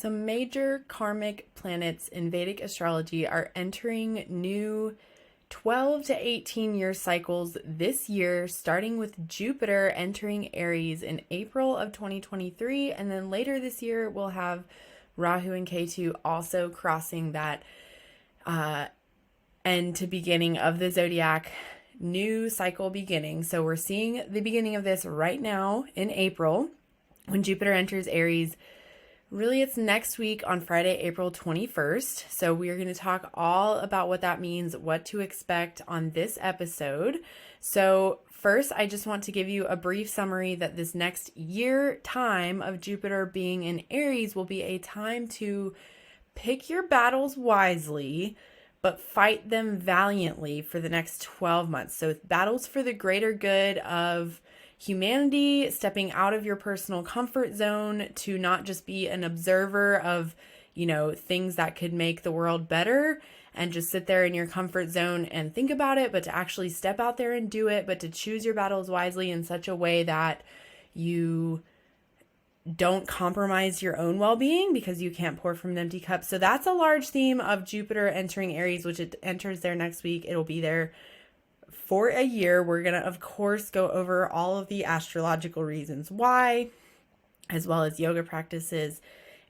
So major karmic planets in Vedic astrology are entering new 12 to 18 year cycles this year, starting with Jupiter entering Aries in April of 2023. And then later this year, we'll have Rahu and Ketu also crossing that end to beginning of the zodiac new cycle beginning. So we're seeing the beginning of this right now in April when Jupiter enters Aries. Really, it's next week on Friday, April 21st. So we're going to talk all about what that means, what to expect on this episode. So first, I just want to give you a brief summary that this next year time of Jupiter being in Aries will be a time to pick your battles wisely, but fight them valiantly for the next 12 months. So battles for the greater good of humanity, stepping out of your personal comfort zone to not just be an observer of, things that could make the world better and just sit there in your comfort zone and think about it, but to actually step out there and do it, but to choose your battles wisely in such a way that you don't compromise your own well-being because you can't pour from an empty cup. So that's a large theme of Jupiter entering Aries, which it enters there next week. It'll be there for a year. We're going to, of course, go over all of the astrological reasons why, as well as yoga practices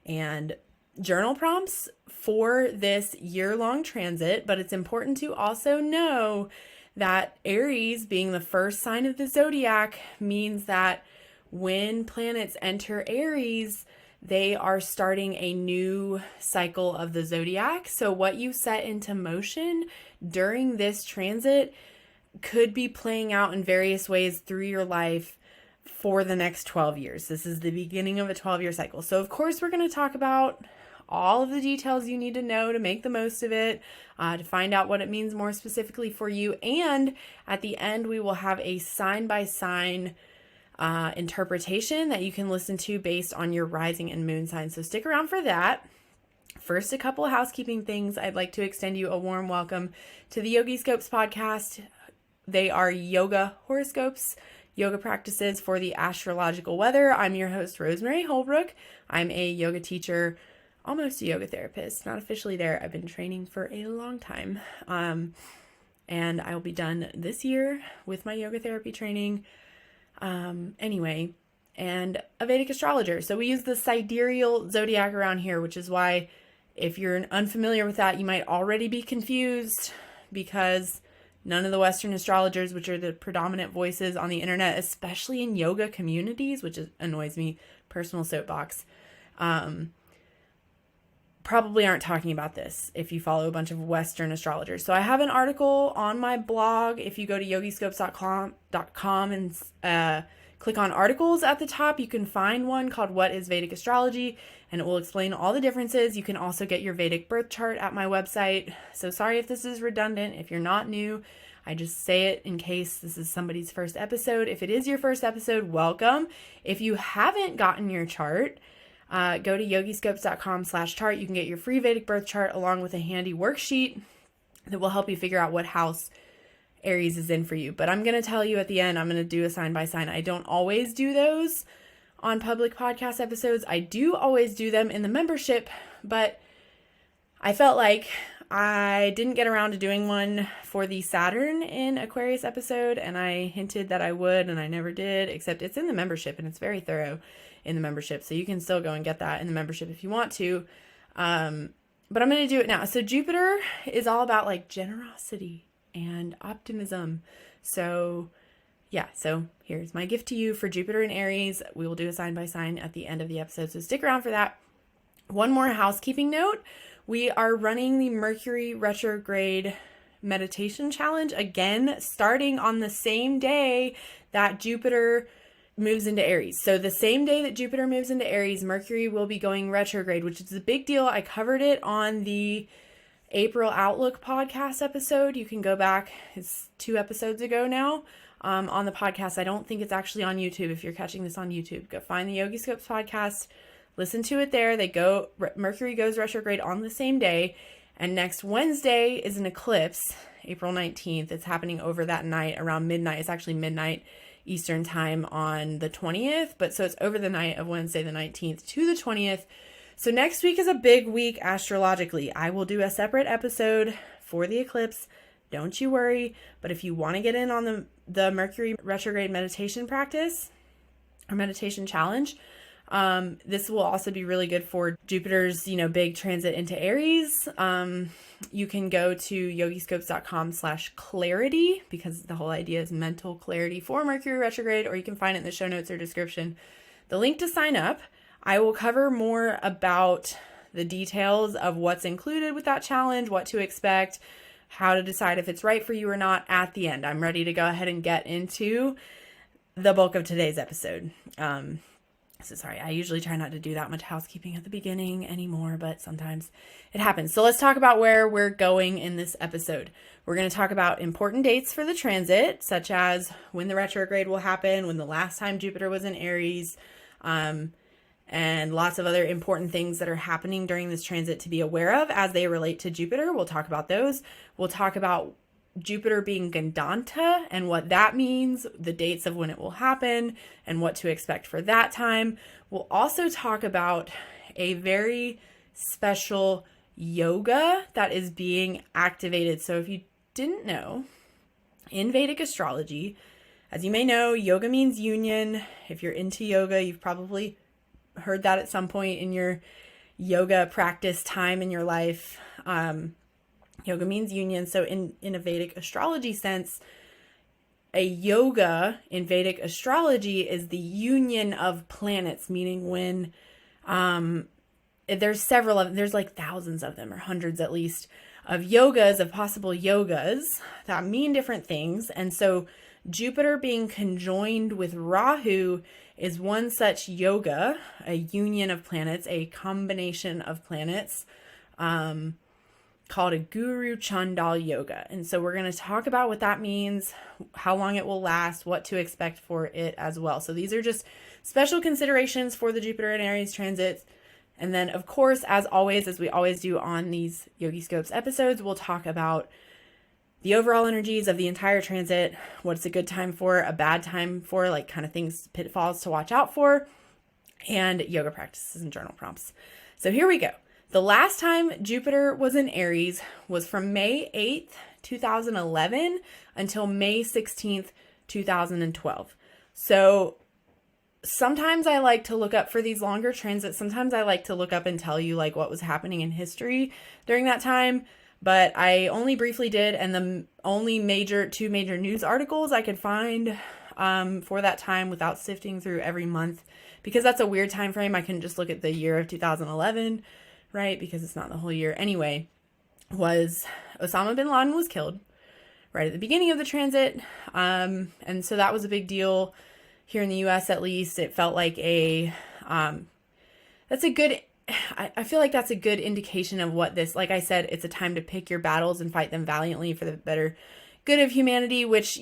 and journal prompts for this year-long transit. But it's important to also know that Aries, being the first sign of the zodiac, means that when planets enter Aries, they are starting a new cycle of the zodiac. So what you set into motion during this transit could be playing out in various ways through your life for the next 12 years. This is the beginning of a 12-year cycle. So of course, we're going to talk about all of the details you need to know to make the most of it, to find out what it means more specifically for you. And at the end, we will have a sign-by-sign interpretation that you can listen to based on your rising and moon sign. So stick around for that. First, a couple of housekeeping things. I'd like to extend you a warm welcome to the Yogiscopes podcast. They are yoga horoscopes, yoga practices for the astrological weather. I'm your host, Rosemary Holbrook. I'm a yoga teacher, almost a yoga therapist, not officially there. I've been training for a long time. And I will be done this year with my yoga therapy training. Anyway, and a Vedic astrologer. So we use the sidereal zodiac around here, which is why if you're unfamiliar with that, you might already be confused because none of the Western astrologers, which are the predominant voices on the internet, especially in yoga communities, which annoys me, personal soapbox, probably aren't talking about this if you follow a bunch of Western astrologers. So I have an article on my blog. If you go to yogiscopes.com and click on articles at the top, you can find one called What is Vedic Astrology? And it will explain all the differences. You can also get your Vedic birth chart at my website. So sorry if this is redundant. If you're not new, I just say it in case this is somebody's first episode. If it is your first episode, welcome. If you haven't gotten your chart, go to yogiscopes.com/chart. You can get your free Vedic birth chart along with a handy worksheet that will help you figure out what house Aries is in for you. But I'm going to tell you at the end, I'm going to do a sign by sign. I don't always do those on public podcast episodes. I do always do them in the membership, but I felt like I didn't get around to doing one for the Saturn in Aquarius episode, and I hinted that I would, and I never did, except it's in the membership, and it's very thorough in the membership, so you can still go and get that in the membership if you want to, but I'm going to do it now. So Jupiter is all about like generosity and optimism, so yeah, so here's my gift to you for Jupiter and Aries. We will do a sign by sign at the end of the episode, so stick around for that. One more housekeeping note. We are running the Mercury retrograde meditation challenge again, starting on the same day that Jupiter moves into Aries. So the same day that Jupiter moves into Aries, Mercury will be going retrograde, which is a big deal. I covered it on the April Outlook podcast episode. You can go back. It's 2 episodes ago now on the podcast. I don't think it's actually on YouTube. If you're catching this on YouTube, go find the Yogiscopes podcast. Listen to it there. Mercury goes retrograde on the same day. And next Wednesday is an eclipse, April 19th. It's happening over that night around midnight. It's actually midnight Eastern time on the 20th. But so it's over the night of Wednesday the 19th to the 20th. So next week is a big week astrologically. I will do a separate episode for the eclipse. Don't you worry. But if you want to get in on the Mercury retrograde meditation practice or meditation challenge, this will also be really good for Jupiter's, big transit into Aries. You can go to yogiscopes.com/clarity, because the whole idea is mental clarity for Mercury retrograde, or you can find it in the show notes or description. The link to sign up. I will cover more about the details of what's included with that challenge, what to expect, how to decide if it's right for you or not at the end. I'm ready to go ahead and get into the bulk of today's episode. So sorry, I usually try not to do that much housekeeping at the beginning anymore, but sometimes it happens. So let's talk about where we're going in this episode. We're going to talk about important dates for the transit, such as when the retrograde will happen, when the last time Jupiter was in Aries, and lots of other important things that are happening during this transit to be aware of as they relate to Jupiter. We'll talk about those. We'll talk about Jupiter being Gandanta and what that means, the dates of when it will happen, and what to expect for that time. We'll also talk about a very special yoga that is being activated. So if you didn't know, in Vedic astrology, as you may know, yoga means union. If you're into yoga, you've probably heard that at some point in your yoga practice time in your life. Yoga means union. So in a Vedic astrology sense, a yoga in Vedic astrology is the union of planets, meaning when there's several of them, there's like thousands of them, or hundreds at least, of yogas, of possible yogas that mean different things. And so Jupiter being conjoined with Rahu is one such yoga, a union of planets, a combination of planets, called a Guru Chandal yoga. And so we're going to talk about what that means, how long it will last, what to expect for it as well. So these are just special considerations for the Jupiter and Aries transits. And then, of course, as always, as we always do on these Yogi Scopes episodes, we'll talk about the overall energies of the entire transit, what's a good time for, a bad time for, like kind of things, pitfalls to watch out for, and yoga practices and journal prompts. So here we go. The last time Jupiter was in Aries was from May 8th, 2011 until May 16th, 2012. So sometimes I like to look up for these longer transits. Sometimes I like to look up and tell you like what was happening in history during that time. But I only briefly did, and the only two major news articles I could find for that time without sifting through every month, because that's a weird time frame. I couldn't just look at the year of 2011, right? Because it's not the whole year. Anyway, was Osama bin Laden was killed right at the beginning of the transit. And so that was a big deal here in the US, at least. It felt like I feel like that's a good indication of what this, like I said, it's a time to pick your battles and fight them valiantly for the better good of humanity, which,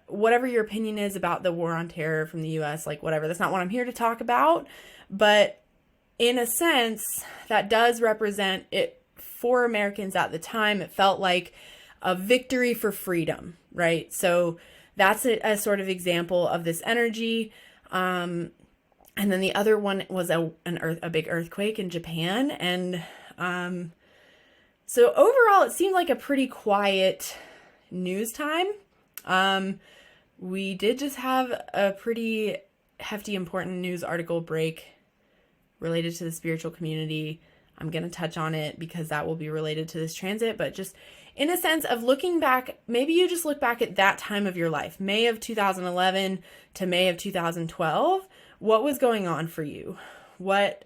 whatever your opinion is about the war on terror from the US, like whatever, that's not what I'm here to talk about. But in a sense, that does represent it for Americans at the time. It felt like a victory for freedom, right? So that's a sort of example of this energy. And then the other one was a big earthquake in Japan. And so overall, it seemed like a pretty quiet news time. We did just have a pretty hefty, important news article break related to the spiritual community. I'm going to touch on it because that will be related to this transit, but just in a sense of looking back, maybe you just look back at that time of your life, May of 2011 to May of 2012. What was going on for you? What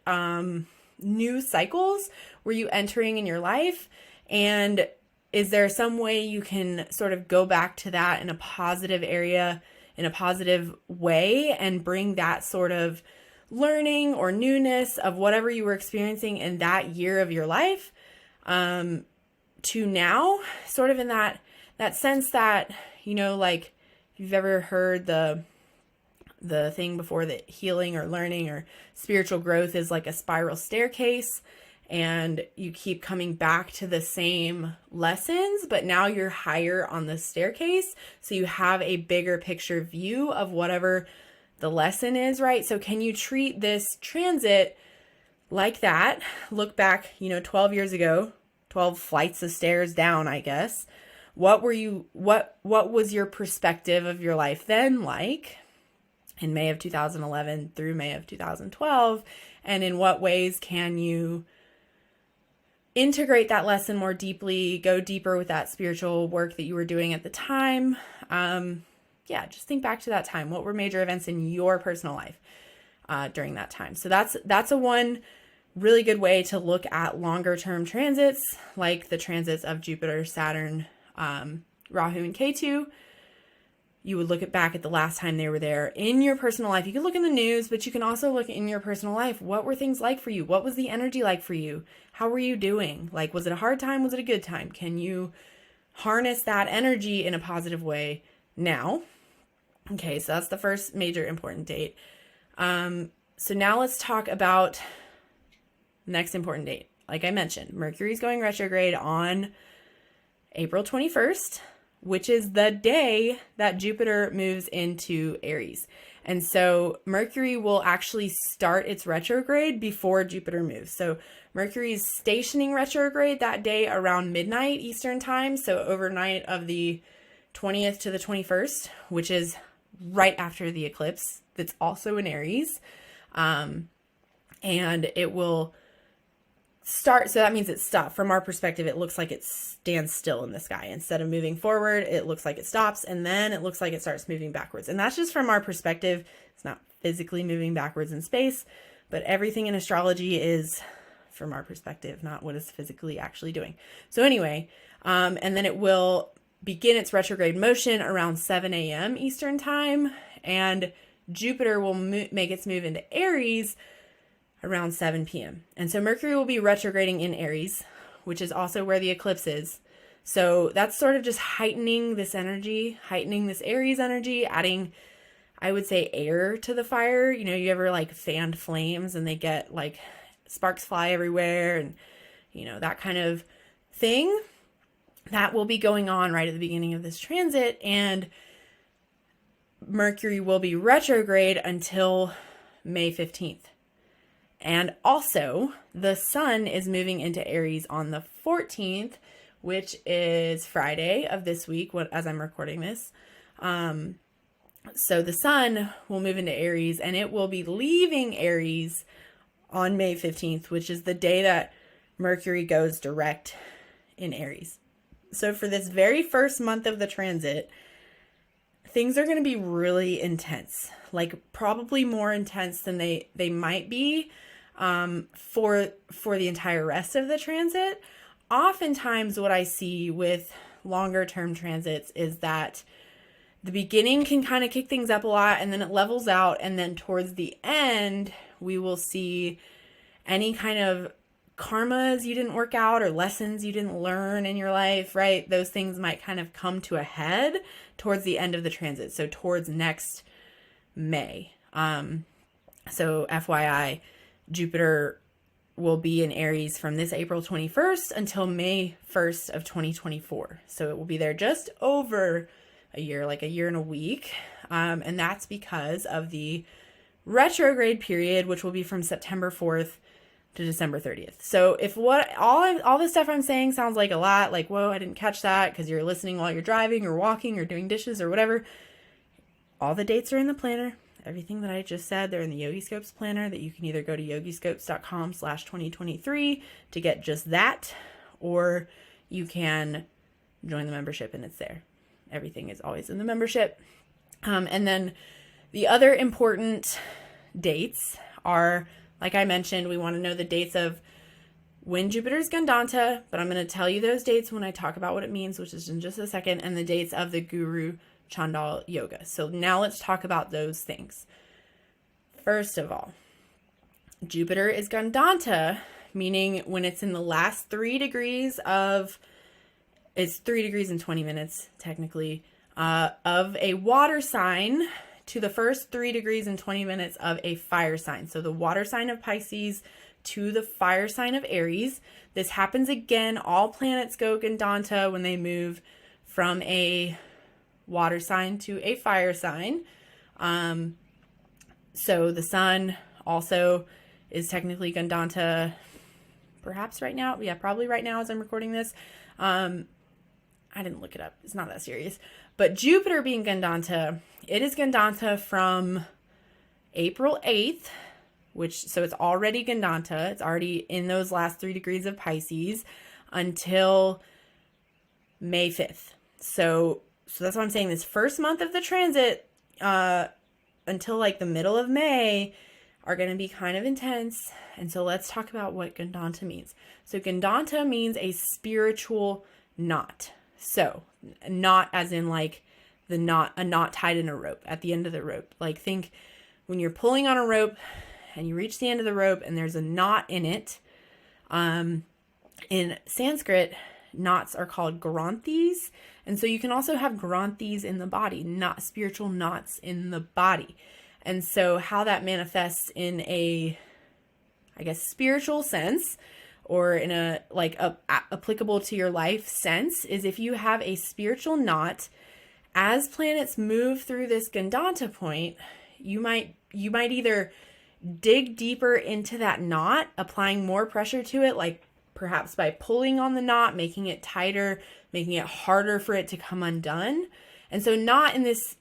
new cycles were you entering in your life? And is there some way you can sort of go back to that in a positive area, in a positive way, and bring that sort of learning or newness of whatever you were experiencing in that year of your life to now, sort of in that sense that, like if you've ever heard the thing before, that healing or learning or spiritual growth is like a spiral staircase, and you keep coming back to the same lessons, but now you're higher on the staircase. So you have a bigger picture view of whatever the lesson is, right? So can you treat this transit like that, look back, 12 years ago, 12 flights of stairs down, I guess. What was your perspective of your life then like in May of 2011 through May of 2012? And in what ways can you integrate that lesson more deeply, go deeper with that spiritual work that you were doing at the time? Just think back to that time. What were major events in your personal life during that time? So that's a one really good way to look at longer term transits, like the transits of Jupiter, Saturn, Rahu, and Ketu. You would look back at the last time they were there in your personal life. You can look in the news, but you can also look in your personal life. What were things like for you? What was the energy like for you? How were you doing? Like, was it a hard time? Was it a good time? Can you harness that energy in a positive way now? Okay, so that's the first major important date. So now let's talk about next important date. Like I mentioned, Mercury's going retrograde on April 21st, which is the day that Jupiter moves into Aries. And so Mercury will actually start its retrograde before Jupiter moves. So Mercury's stationing retrograde that day around midnight Eastern time. So overnight of the 20th to the 21st, which is right after the eclipse that's also in Aries. And it will start, so that means it stopped. From our perspective, it looks like it stands still in the sky. Instead of moving forward, it looks like it stops, and then it looks like it starts moving backwards. And that's just from our perspective. It's not physically moving backwards in space, but everything in astrology is from our perspective, not what it's physically actually doing. So anyway, and then it will begin its retrograde motion around 7 a.m. Eastern time, and Jupiter will make its move into Aries around 7 p.m. And so Mercury will be retrograding in Aries, which is also where the eclipse is. So that's sort of just heightening this energy, heightening this Aries energy, adding, I would say, air to the fire. You ever like fanned flames and they get like sparks fly everywhere and, that kind of thing. That will be going on right at the beginning of this transit. And Mercury will be retrograde until May 15th. And also, the sun is moving into Aries on the 14th, which is Friday of this week, as I'm recording this. So the sun will move into Aries, and it will be leaving Aries on May 15th, which is the day that Mercury goes direct in Aries. So for this very first month of the transit, things are going to be really intense, like probably more intense than they might be for the entire rest of the transit. Oftentimes what I see with longer term transits is that the beginning can kind of kick things up a lot, and then it levels out, and then towards the end we will see any kind of karmas you didn't work out or lessons you didn't learn in your life, right? Those things might kind of come to a head towards the end of the transit, so towards next May. So FYI, Jupiter will be in Aries from this April 21st until May 1st of 2024. So it will be there just over a year, like a year and a week. And that's because of the retrograde period, which will be from September 4th to December 30th. So if all this stuff I'm saying sounds like a lot, like, whoa, I didn't catch that because you're listening while you're driving or walking or doing dishes or whatever, all the dates are in the planner. Everything that I just said, they're in the Yogiscopes planner that you can either go to yogiscopes.com/2023 to get just that, or you can join the membership and it's there. Everything is always in the membership. And then the other important dates are, like I mentioned, we want to know the dates of when Jupiter's Gandanta, but I'm going to tell you those dates when I talk about what it means, which is in just a second, and the dates of the Guru Chandal yoga. So now let's talk about those things. First of all, Jupiter is Gandanta, meaning when it's in the last 3 degrees of, it's 3 degrees and 20 minutes technically, of a water sign to the first 3 degrees and 20 minutes of a fire sign. So the water sign of Pisces to the fire sign of Aries. This happens again. All planets go Gandanta when they move from a water sign to a fire sign. So the sun also is technically Gandanta, perhaps right now. Yeah, probably right now as I'm recording this. I didn't look it up. It's not that serious. But Jupiter being Gandanta, it is Gandanta from April 8th, so it's already Gandanta. It's already in those last 3 degrees of Pisces until May 5th. So that's why I'm saying this first month of the transit, until like the middle of May, are going to be kind of intense. And so let's talk about what Gandanta means. So Gandanta means a spiritual knot. So knot as in like a knot tied in a rope at the end of the rope. Like think when you're pulling on a rope and you reach the end of the rope and there's a knot in it. In Sanskrit, knots are called granthis. And so you can also have granthis in the body, not spiritual knots in the body. And so how that manifests in a, I guess, spiritual sense, or in a applicable to your life sense, is if you have a spiritual knot, as planets move through this Gandanta point, you might either dig deeper into that knot, applying more pressure to it, like perhaps by pulling on the knot, making it tighter, making it harder for it to come undone. And so knot in this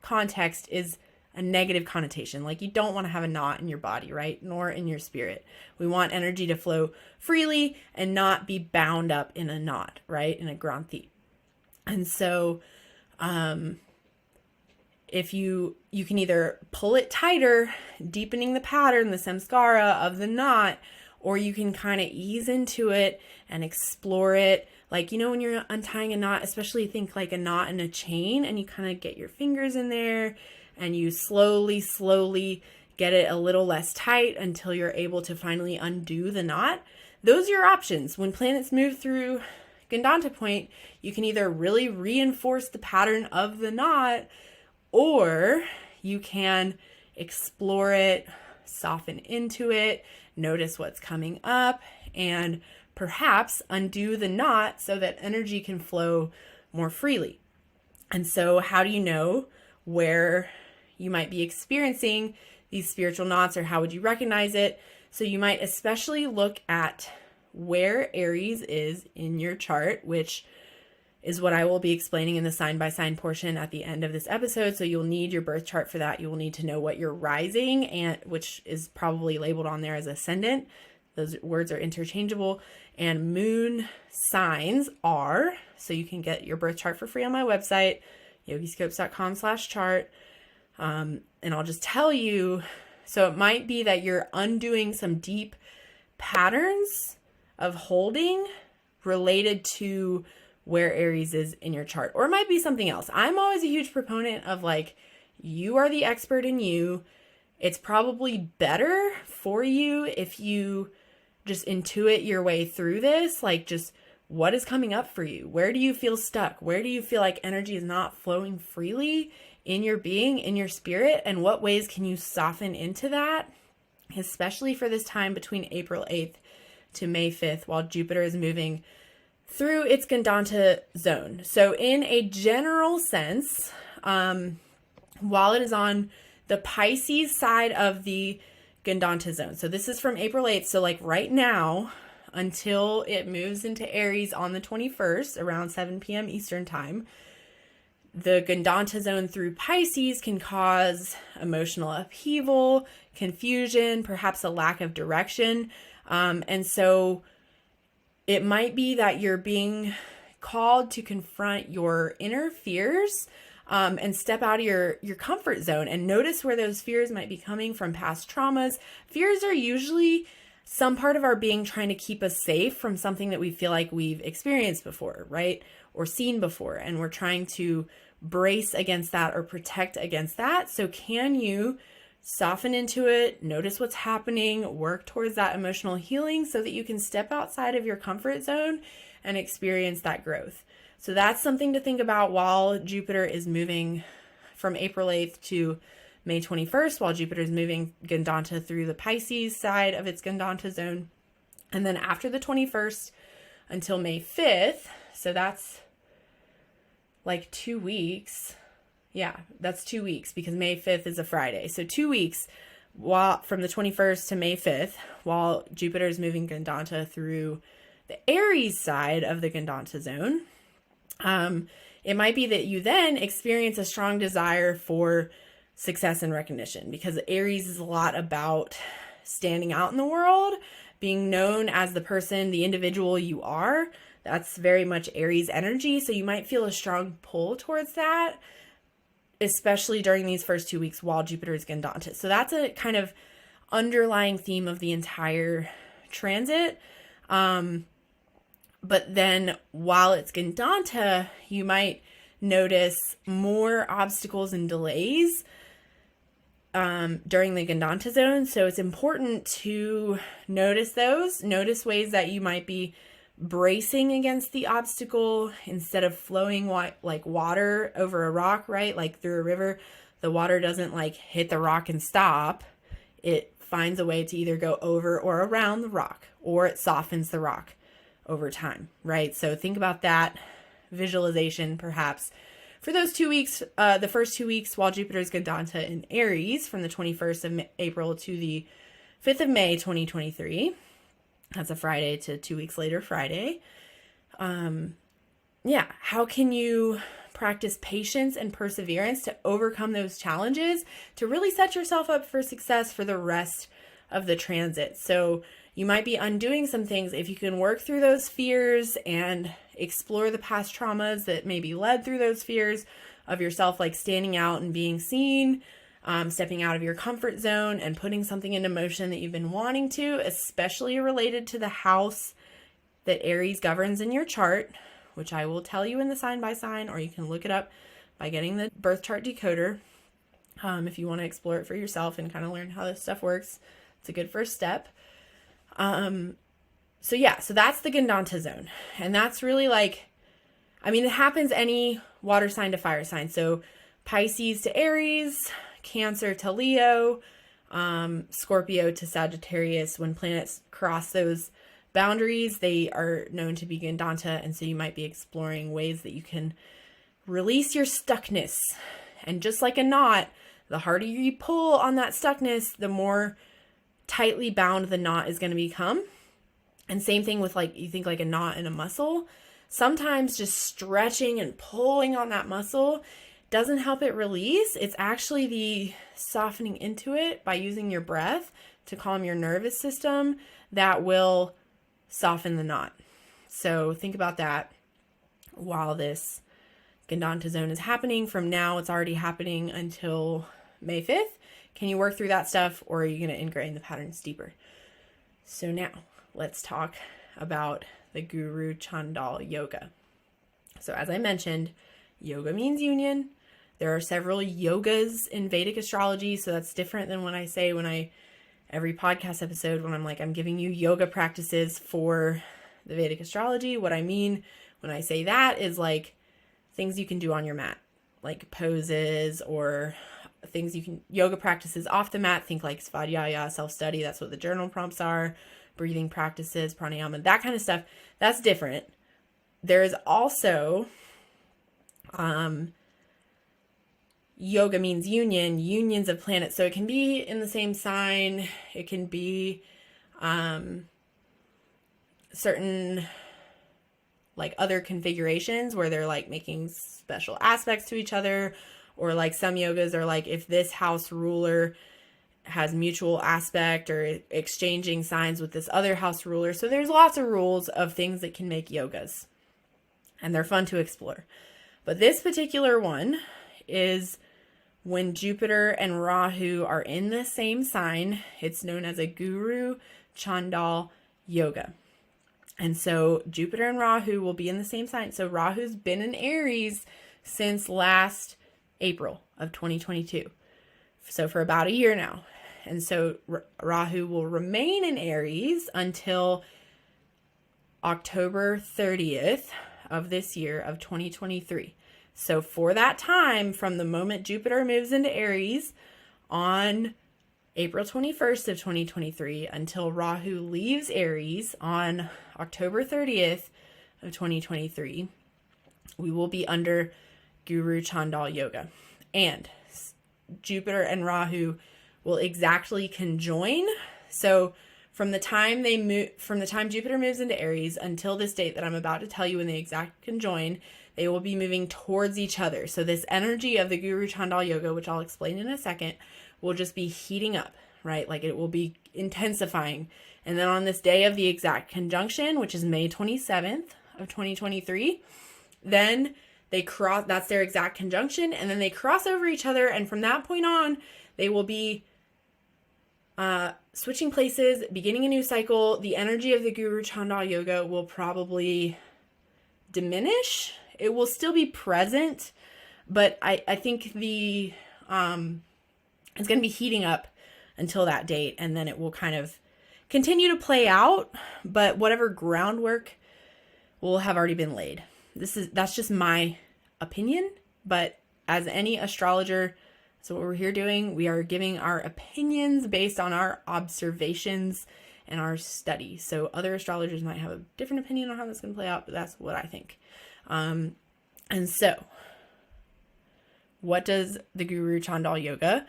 context is a negative connotation. Like you don't want to have a knot in your body, right? Nor in your spirit. We want energy to flow freely and not be bound up in a knot, right? In a granthi. And so if you can either pull it tighter, deepening the pattern, the samskara of the knot, or you can kind of ease into it and explore it. Like, when you're untying a knot, especially think like a knot in a chain, and you kind of get your fingers in there and you slowly get it a little less tight until you're able to finally undo the knot. Those are your options. When planets move through Gandanta point, you can either really reinforce the pattern of the knot, or you can explore it, soften into it, notice what's coming up, and perhaps undo the knot so that energy can flow more freely. And so how do you know where you might be experiencing these spiritual knots, or how would you recognize it? So you might especially look at where Aries is in your chart, which is what I will be explaining in the sign by sign portion at the end of this episode. So you'll need your birth chart for that. You will need to know what you're rising, and which is probably labeled on there as ascendant. Those words are interchangeable. And moon signs are, so you can get your birth chart for free on my website, yogiscopes.com/chart. And I'll just tell you, so it might be that you're undoing some deep patterns of holding related to where Aries is in your chart, or it might be something else. I'm always a huge proponent of like, you are the expert in you. It's probably better for you if you just intuit your way through this, like just what is coming up for you? Where do you feel stuck? Where do you feel like energy is not flowing freely in your being, in your spirit? And what ways can you soften into that, especially for this time between April 8th to May 5th, while Jupiter is moving through its Gandanta zone. So in a general sense, while it is on the Pisces side of the Gandanta zone, so this is from April 8th, so like right now until it moves into Aries on the 21st around 7 p.m. Eastern time, the Gandanta zone through Pisces can cause emotional upheaval, confusion, perhaps a lack of direction. And so it might be that you're being called to confront your inner fears, and step out of your comfort zone and notice where those fears might be coming from, past traumas. Fears are usually some part of our being trying to keep us safe from something that we feel like we've experienced before, right? Or seen before. And we're trying to brace against that or protect against that. So can you soften into it, notice what's happening, work towards that emotional healing so that you can step outside of your comfort zone and experience that growth? So that's something to think about while Jupiter is moving from April 8th to May 21st, while Jupiter is moving Gandanta through the Pisces side of its Gandanta zone. And then after the 21st until May 5th, so that's like 2 weeks. Yeah, that's 2 weeks because May 5th is a Friday. So 2 weeks from the 21st to May 5th, while Jupiter is moving Gandanta through the Aries side of the Gandanta zone. It might be that you then experience a strong desire for success and recognition, because Aries is a lot about standing out in the world, being known as the person, the individual you are. That's very much Aries energy. So you might feel a strong pull towards that, especially during these first 2 weeks while Jupiter is Gandanta. So that's a kind of underlying theme of the entire transit. But then while it's Gandanta, you might notice more obstacles and delays during the Gandanta zone. So it's important to notice those, notice ways that you might be bracing against the obstacle instead of flowing like water over a rock, right? Like through a river, the water doesn't like hit the rock and stop. It finds a way to either go over or around the rock, or it softens the rock over time, right? So think about that visualization perhaps for those 2 weeks, the first 2 weeks while Jupiter is Gandanta in Aries from the 21st of April to the 5th of May, 2023. That's a Friday to 2 weeks later, Friday. How can you practice patience and perseverance to overcome those challenges to really set yourself up for success for the rest of the transit? So you might be undoing some things. If you can work through those fears and explore the past traumas that maybe led through those fears of yourself, like standing out and being seen, stepping out of your comfort zone and putting something into motion that you've been wanting to, especially related to the house that Aries governs in your chart, which I will tell you in the sign by sign, or you can look it up by getting the birth chart decoder. If you want to explore it for yourself and kind of learn how this stuff works, it's a good first step. So that's the Gandanta zone. And that's really it happens any water sign to fire sign. So Pisces to Aries, Cancer to Leo, Scorpio to Sagittarius. When planets cross those boundaries, they are known to be Gandanta. And so you might be exploring ways that you can release your stuckness. And just like a knot, the harder you pull on that stuckness, the more tightly bound the knot is going to become. And same thing with you think like a knot in a muscle. Sometimes just stretching and pulling on that muscle doesn't help it release. It's actually the softening into it by using your breath to calm your nervous system that will soften the knot. So think about that while this Gandanta zone is happening. From now, it's already happening until May 5th. Can you work through that stuff, or are you going to ingrain the patterns deeper? So now let's talk about the Guru Chandal yoga. So as I mentioned, yoga means union. There are several yogas in Vedic astrology, so that's different than when I say every podcast episode when I'm giving you yoga practices for the Vedic astrology. What I mean when I say that is things you can do on your mat, like poses or things yoga practices off the mat. Think like Svadhyaya, self-study. That's what the journal prompts are. Breathing practices, pranayama, that kind of stuff. That's different. There is also, yoga means unions of planets. So it can be in the same sign. It can be, certain other configurations where they're making special aspects to each other, or some yogas are if this house ruler has mutual aspect or exchanging signs with this other house ruler. So there's lots of rules of things that can make yogas, and they're fun to explore. But this particular one is when Jupiter and Rahu are in the same sign. It's known as a Guru Chandal yoga. And so Jupiter and Rahu will be in the same sign. So Rahu's been in Aries since last April of 2022. So for about a year now. And so Rahu will remain in Aries until October 30th of this year of 2023. So for that time, from the moment Jupiter moves into Aries on April 21st of 2023 until Rahu leaves Aries on October 30th of 2023, we will be under Guru Chandal yoga. And Jupiter and Rahu will exactly conjoin. So from the time Jupiter moves into Aries until this date that I'm about to tell you when they exact conjoin, they will be moving towards each other. So this energy of the Guru Chandal Yoga, which I'll explain in a second, will just be heating up, right? Like it will be intensifying. And then on this day of the exact conjunction, which is May 27th of 2023, then they cross, that's their exact conjunction, and then they cross over each other. And from that point on, they will be switching places, beginning a new cycle. The energy of the Guru Chandal Yoga will probably diminish. It will still be present, but I think it's going to be heating up until that date, and then it will kind of continue to play out, but whatever groundwork will have already been laid. That's just my opinion, but as any astrologer, so what we're here doing, we are giving our opinions based on our observations and our study. So other astrologers might have a different opinion on how that's going to play out, but that's what I think. And so what does the Guru Chandal Yoga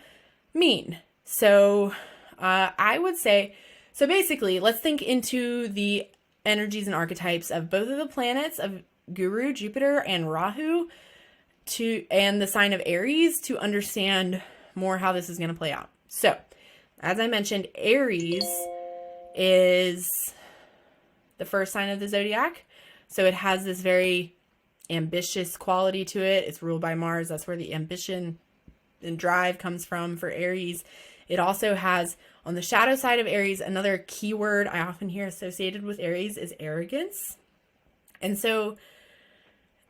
mean? So I would say, so basically, let's think into the energies and archetypes of both of the planets of Guru, Jupiter, and Rahu, and the sign of Aries to understand more how this is going to play out. So, as I mentioned, Aries is the first sign of the zodiac. So it has this very ambitious quality to it. It's ruled by Mars. That's where the ambition and drive comes from for Aries. It also has, on the shadow side of Aries, another keyword I often hear associated with Aries is arrogance. And so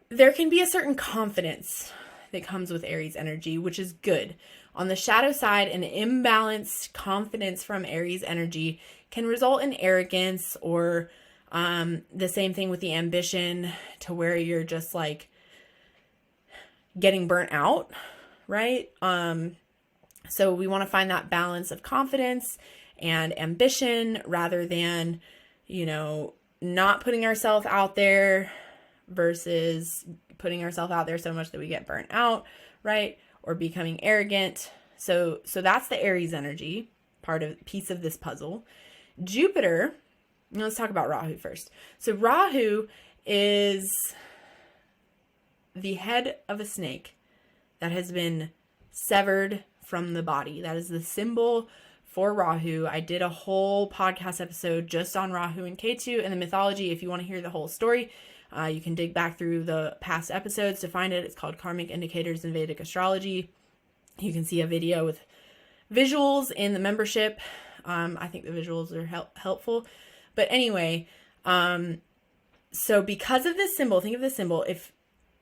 there can be a certain confidence that comes with Aries energy, which is good. On the shadow side, an imbalanced confidence from Aries energy can result in arrogance, or the same thing with the ambition, to where you're just like getting burnt out, right? So we want to find that balance of confidence and ambition rather than, not putting ourselves out there versus putting ourselves out there so much that we get burnt out, right? Or becoming arrogant. So that's the Aries energy piece of this puzzle. Jupiter, let's talk about Rahu first. So Rahu is the head of a snake that has been severed from the body. That is the symbol for Rahu. I did a whole podcast episode just on Rahu and Ketu and the mythology. If you want to hear the whole story, you can dig back through the past episodes to find it. It's called Karmic Indicators in Vedic Astrology. You can see a video with visuals in the membership. I think the visuals are helpful. But anyway, so because of this symbol, think of this symbol.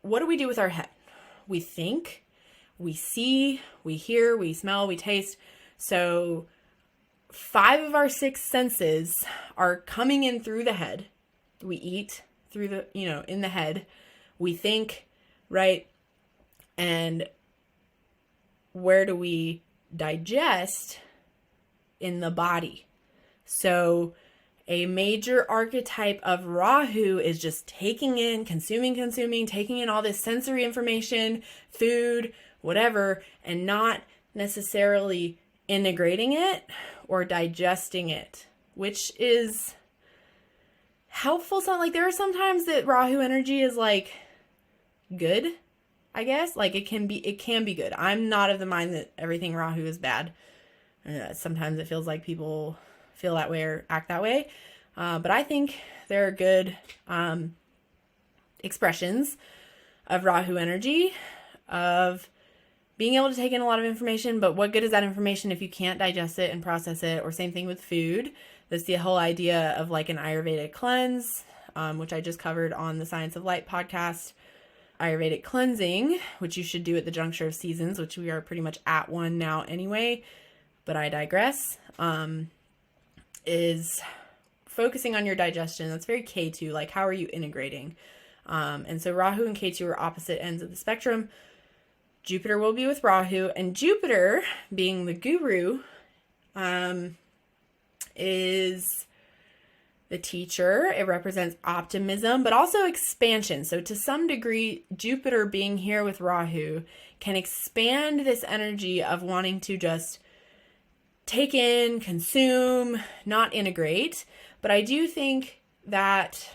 What do we do with our head? We think, we see, we hear, we smell, we taste. So 5 of our 6 senses are coming in through the head. We eat through the, in the head. We think, right? And where do we digest? In the body. So a major archetype of Rahu is just taking in, consuming, taking in all this sensory information, food, whatever, and not necessarily integrating it or digesting it, which is helpful. So like there are some times that Rahu energy is like good, I guess. Like it can be good. I'm not of the mind that everything Rahu is bad. Sometimes it feels like people feel that way or act that way. But I think there are good expressions of Rahu energy, of being able to take in a lot of information. But what good is that information if you can't digest it and process it? Or same thing with food. That's the whole idea of like an Ayurvedic cleanse, which I just covered on the Science of Light podcast. Ayurvedic cleansing, which you should do at the juncture of seasons, which we are pretty much at one now anyway. But I digress, is focusing on your digestion. That's very Ketu, like how are you integrating? And so Rahu and Ketu are opposite ends of the spectrum. Jupiter will be with Rahu, and Jupiter, being the guru, is the teacher. It represents optimism, but also expansion. So to some degree, Jupiter being here with Rahu can expand this energy of wanting to just take in, consume, not integrate. But I do think that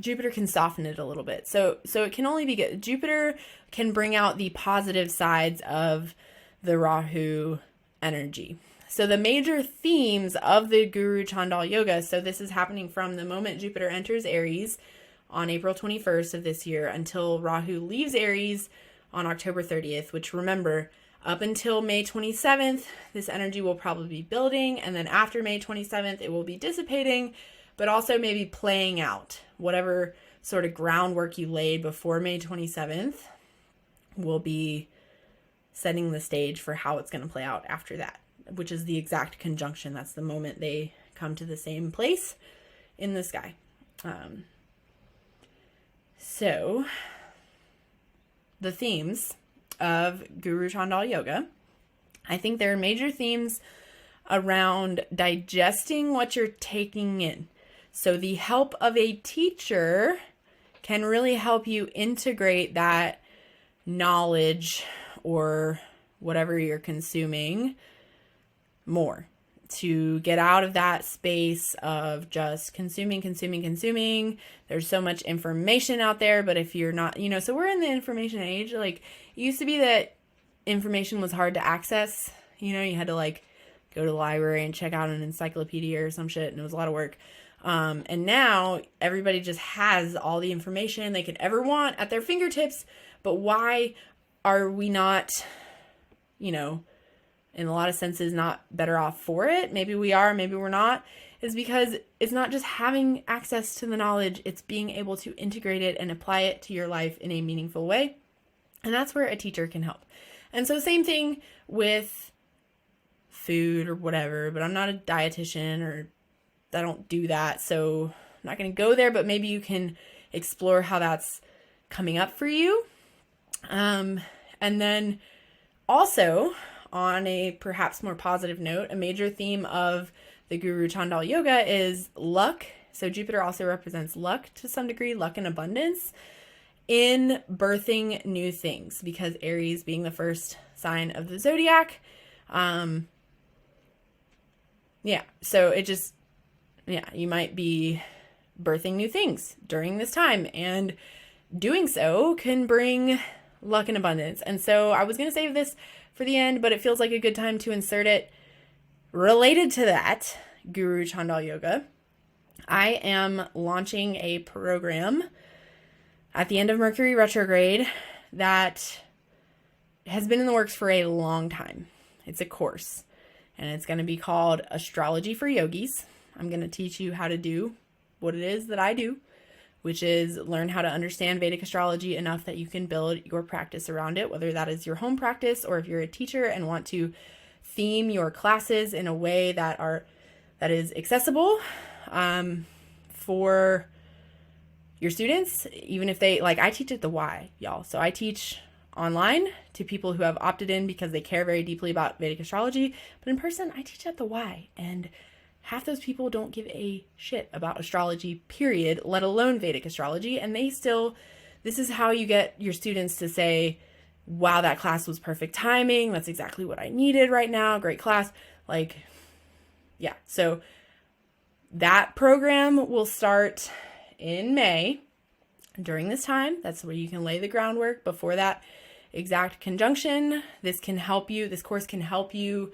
Jupiter can soften it a little bit. So it can only be good. Jupiter can bring out the positive sides of the Rahu energy. So the major themes of the Guru Chandal Yoga, so this is happening from the moment Jupiter enters Aries on April 21st of this year until Rahu leaves Aries on October 30th, which remember, up until May 27th, this energy will probably be building, and then after May 27th, it will be dissipating, but also maybe playing out. Whatever sort of groundwork you laid before May 27th will be setting the stage for how it's going to play out after that, which is the exact conjunction. That's the moment they come to the same place in the sky. So the themes of Guru Chandal Yoga, I think there are major themes around digesting what you're taking in. So the help of a teacher can really help you integrate that knowledge or whatever you're consuming more, to get out of that space of just consuming. There's so much information out there, but if you're not, so we're in the information age. Like, it used to be that information was hard to access. You had to go to the library and check out an encyclopedia or some shit, and it was a lot of work. And now everybody just has all the information they could ever want at their fingertips. But why are we not, in a lot of senses, not better off for it? Maybe we are, maybe we're not. Is because it's not just having access to the knowledge, it's being able to integrate it and apply it to your life in a meaningful way. And that's where a teacher can help. And so same thing with food or whatever, but I'm not a dietitian, or I don't do that, so I'm not going to go there, but maybe you can explore how that's coming up for you. And then also, on a perhaps more positive note, a major theme of the Guru Chandal Yoga is luck. So Jupiter also represents luck to some degree, luck and abundance in birthing new things, because Aries being the first sign of the zodiac. So it just, you might be birthing new things during this time, and doing so can bring luck and abundance. And so I was going to save this for the end, but it feels like a good time to insert it related to that, Guru Chandal Yoga. I am launching a program at the end of Mercury retrograde that has been in the works for a long time. It's a course, and it's going to be called Astrology for Yogis. I'm going to teach you how to do what it is that I do, which is learn how to understand Vedic astrology enough that you can build your practice around it, whether that is your home practice or if you're a teacher and want to theme your classes in a way that is accessible for your students, even if they, I teach at the Y, y'all. So I teach online to people who have opted in because they care very deeply about Vedic astrology, but in person, I teach at the Y, and half those people don't give a shit about astrology, period, let alone Vedic astrology. And this is how you get your students to say, wow, that class was perfect timing. That's exactly what I needed right now. Great class. So that program will start in May during this time. That's where you can lay the groundwork before that exact conjunction. This course can help you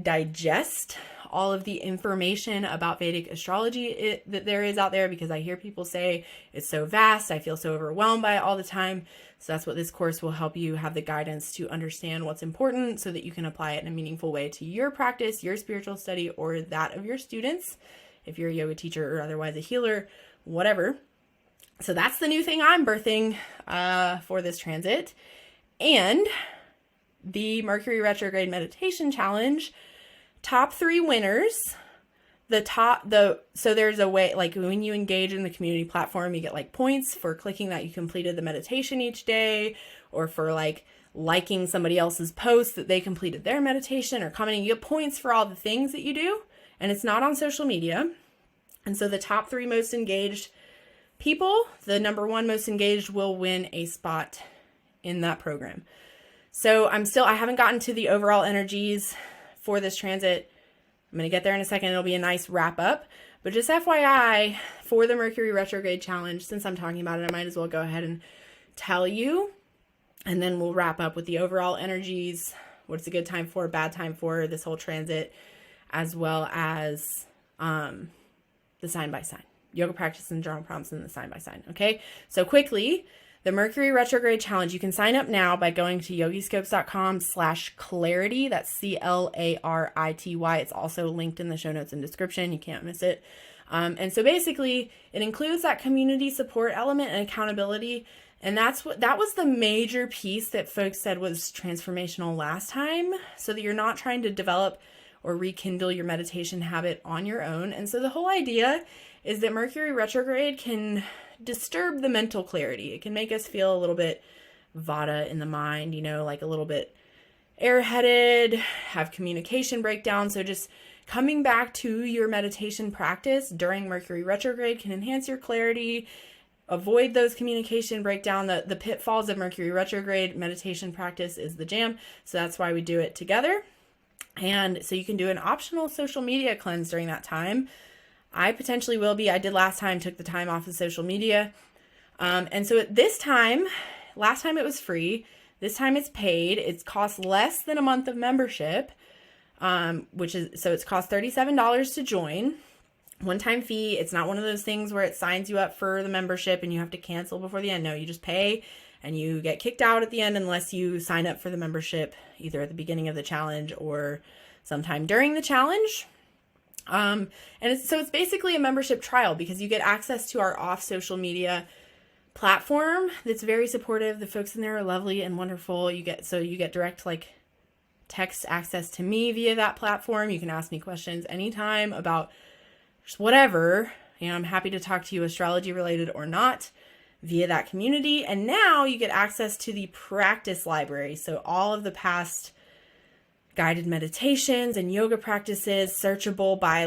digest all of the information about Vedic astrology that there is out there, because I hear people say it's so vast, I feel so overwhelmed by it all the time. So that's what this course will help you have the guidance to understand what's important so that you can apply it in a meaningful way to your practice, your spiritual study, or that of your students, if you're a yoga teacher or otherwise a healer, whatever. So that's the new thing I'm birthing for this transit. And the Mercury retrograde meditation challenge, top 3 winners, so there's a way, when you engage in the community platform, you get points for clicking that you completed the meditation each day, or for liking somebody else's post that they completed their meditation, or commenting. You get points for all the things that you do, and it's not on social media. And so the top 3 most engaged people, the number 1 most engaged, will win a spot in that program. So I haven't gotten to the overall energies for this transit. I'm going to get there in a second. It'll be a nice wrap up. But just FYI, for the Mercury retrograde challenge, since I'm talking about it, I might as well go ahead and tell you. And then we'll wrap up with the overall energies, what's a good time for, bad time for this whole transit, as well as the sign by sign, yoga practice and journal prompts and the sign by sign. Okay. So quickly, the Mercury retrograde challenge, you can sign up now by going to yogiscopes.com/clarity. That's CLARITY. It's also linked in the show notes and description. You can't miss it. And so basically it includes that community support element and accountability. And that was the major piece that folks said was transformational last time, so that you're not trying to develop or rekindle your meditation habit on your own. And so the whole idea is that Mercury retrograde can disturb the mental clarity. It can make us feel a little bit vata in the mind, like a little bit airheaded, have communication breakdown. So just coming back to your meditation practice during Mercury retrograde can enhance your clarity, avoid those communication breakdown. The pitfalls of Mercury retrograde meditation practice is the jam. So that's why we do it together. And so you can do an optional social media cleanse during that time. I potentially will be. I did last time, took the time off of social media. And so at this time, last time it was free. This time it's paid. It costs less than a month of membership, it's cost $37 to join. One-time fee. It's not one of those things where it signs you up for the membership and you have to cancel before the end. No, you just pay and you get kicked out at the end unless you sign up for the membership either at the beginning of the challenge or sometime during the challenge. It's basically a membership trial because you get access to our off social media platform that's very supportive. The folks in there are lovely and wonderful. You get direct text access to me via that platform. You can ask me questions anytime about just whatever. I'm happy to talk to you astrology related or not via that community. And now you get access to the practice library. So all of the past guided meditations and yoga practices searchable by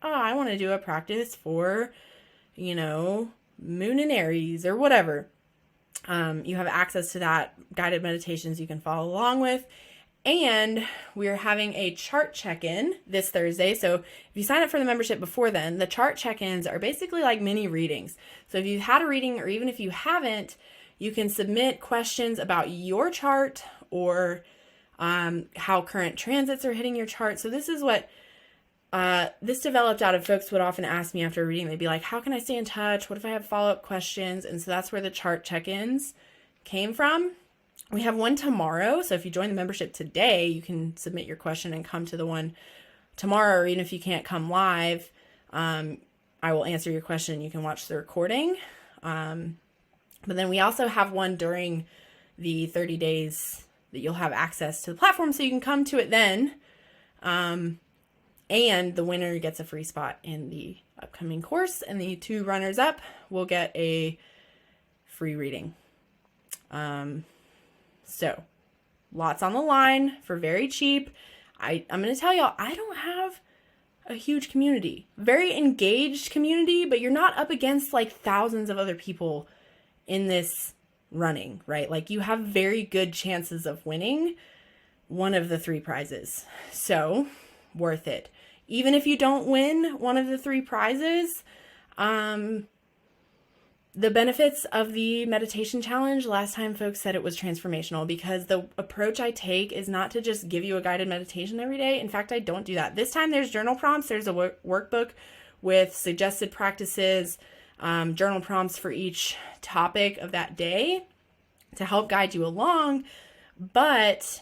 I want to do a practice for, moon in Aries or whatever. You have access to that guided meditations you can follow along with. And we're having a chart check-in this Thursday. So if you sign up for the membership before then, the chart check-ins are basically like mini readings. So if you've had a reading or even if you haven't, you can submit questions about your chart or how current transits are hitting your chart. So this is what this developed out of folks would often ask me after a reading. They'd be like, how can I stay in touch? What if I have follow-up questions? And so that's where the chart check-ins came from. We have one tomorrow. So if you join the membership today, you can submit your question and come to the one tomorrow. Or even if you can't come live, I will answer your question. You can watch the recording. But then we also have one during the 30 days that you'll have access to the platform. So you can come to it then. And the winner gets a free spot in the upcoming course. And the two runners up will get a free reading. So lots on the line for very cheap. I'm going to tell y'all, I don't have a huge community, very engaged community, but you're not up against thousands of other people in this running, right? You have very good chances of winning one of the three prizes. So worth it. Even if you don't win one of the three prizes, the benefits of the meditation challenge, last time folks said it was transformational because the approach I take is not to just give you a guided meditation every day. In fact, I don't do that. This time there's journal prompts. There's a workbook with suggested practices, journal prompts for each topic of that day to help guide you along.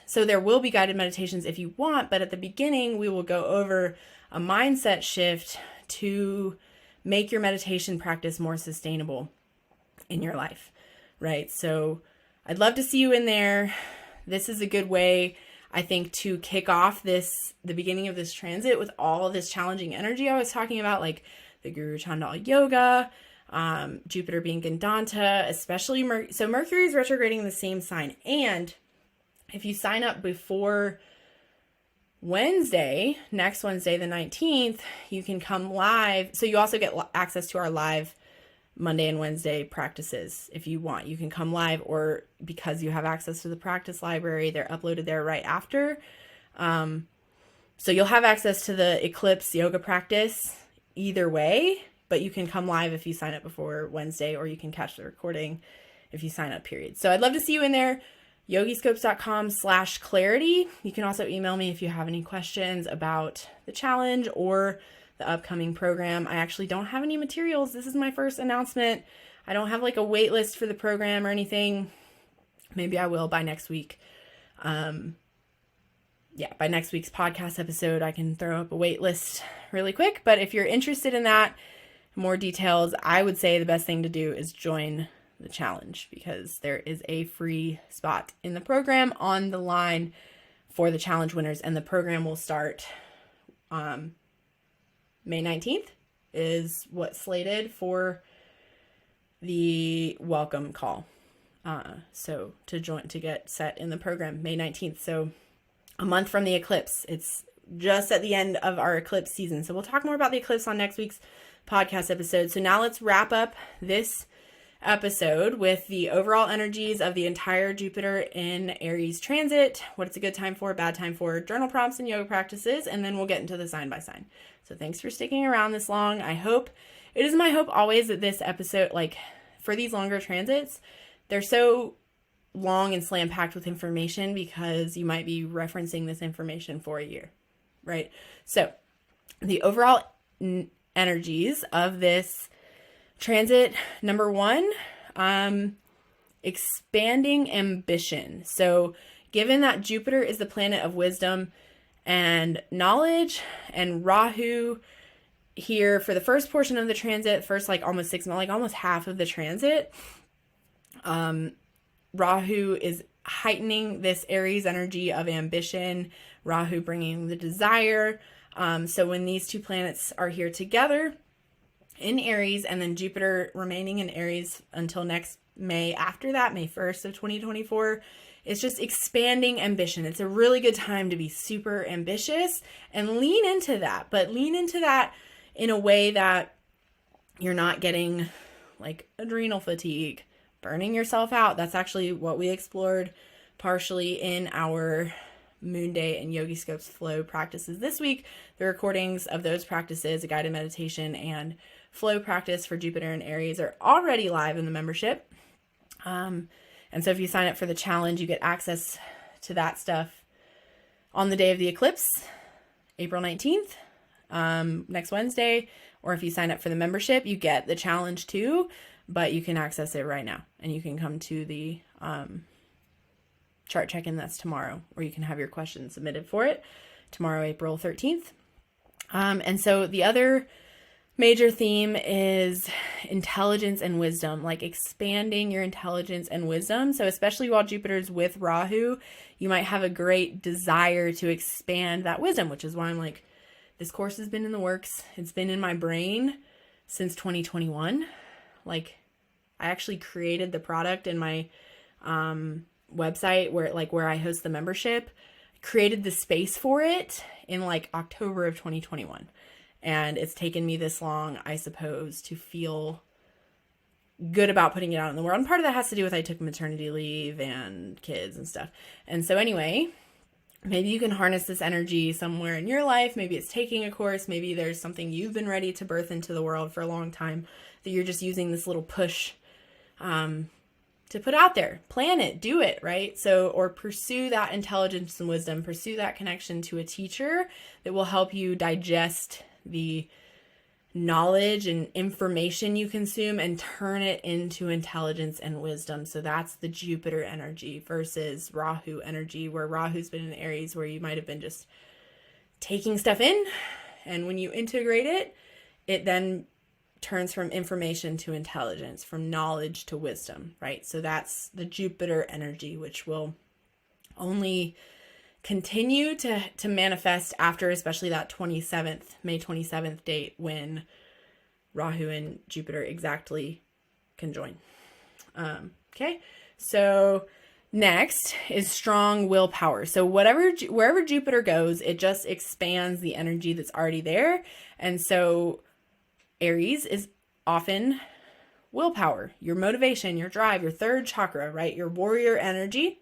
So there will be guided meditations if you want, but at the beginning we will go over a mindset shift to make your meditation practice more sustainable in your life, right? So I'd love to see you in there. This is a good way, I think, to kick off the beginning of this transit with all of this challenging energy I was talking about, like the Guru Chandal yoga, Jupiter being Gandanta, especially so Mercury is retrograding in the same sign. And if you sign up before next Wednesday, the 19th, you can come live. So you also get access to our live Monday and Wednesday practices if you want. You can come live, or because you have access to the practice library, they're uploaded there right after. So you'll have access to the eclipse yoga practice either way, but you can come live if you sign up before Wednesday, or you can catch the recording if you sign up, period. So I'd love to see you in there. yogiscopes.com/clarity. You can also email me if you have any questions about the challenge or the upcoming program. I actually don't have any materials. This is my first announcement. I don't have like a wait list for the program or anything. Maybe I will by next week. By next week's podcast episode, I can throw up a wait list really quick. But if you're interested in that, more details, I would say the best thing to do is join the challenge, because there is a free spot in the program on the line for the challenge winners. And the program will start May 19th is what's slated for the welcome call. So to get set in the program, May 19th. So a month from the eclipse. It's just at the end of our eclipse season. So we'll talk more about the eclipse on next week's podcast episode. So now let's wrap up this episode with the overall energies of the entire Jupiter in Aries transit, what it's a good time for, bad time for, journal prompts and yoga practices, and then we'll get into the sign by sign. So thanks for sticking around this long. It is my hope always that this episode, like for these longer transits, they're so long and slam packed with information because you might be referencing this information for a year, right? So the overall energies of this transit, number one, expanding ambition. So given that Jupiter is the planet of wisdom and knowledge, and Rahu here for the first portion of the transit, first like almost 6 months, like almost half of the transit, Rahu is heightening this Aries energy of ambition, Rahu bringing the desire. So when these two planets are here together in Aries, and then Jupiter remaining in Aries until next May, after that, May 1st of 2024, it's just expanding ambition. It's a really good time to be super ambitious and lean into that, but lean into that in a way that you're not getting like adrenal fatigue, burning yourself out. That's actually what we explored partially in our Moon Day and Yogi Scopes flow practices this week. The recordings of those practices, a guided meditation and flow practice for Jupiter and Aries, are already live in the membership. And so if you sign up for the challenge, you get access to that stuff on the day of the eclipse, April 19th, next Wednesday. Or if you sign up for the membership, you get the challenge too, but you can access it right now. And you can come to the chart check-in, that's tomorrow, or you can have your questions submitted for it tomorrow, April 13th. And so the other major theme is intelligence and wisdom, like expanding your intelligence and wisdom. So especially while Jupiter's with Rahu, you might have a great desire to expand that wisdom, which is why I'm like, this course has been in the works. It's been in my brain since 2021. Like, I actually created the product in my website where I host the membership, created the space for it in like October of 2021. And it's taken me this long, I suppose, to feel good about putting it out in the world. And part of that has to do with I took maternity leave and kids and stuff. And so anyway, maybe you can harness this energy somewhere in your life. Maybe it's taking a course. Maybe there's something you've been ready to birth into the world for a long time that you're just using this little push to put out there. Plan it, do it, right? So, or pursue that intelligence and wisdom, pursue that connection to a teacher that will help you digest the knowledge and information you consume and turn it into intelligence and wisdom. So that's the Jupiter energy versus Rahu energy, where Rahu's been in Aries, where you might have been just taking stuff in. And when you integrate it, it then turns from information to intelligence, from knowledge to wisdom, right? So that's the Jupiter energy, which will only continue to manifest after, especially that May 27th date, when Rahu and Jupiter exactly conjoin. Okay, so next is strong willpower. So wherever Jupiter goes, it just expands the energy that's already there. And so Aries is often willpower, your motivation, your drive, your third chakra, right? Your warrior energy,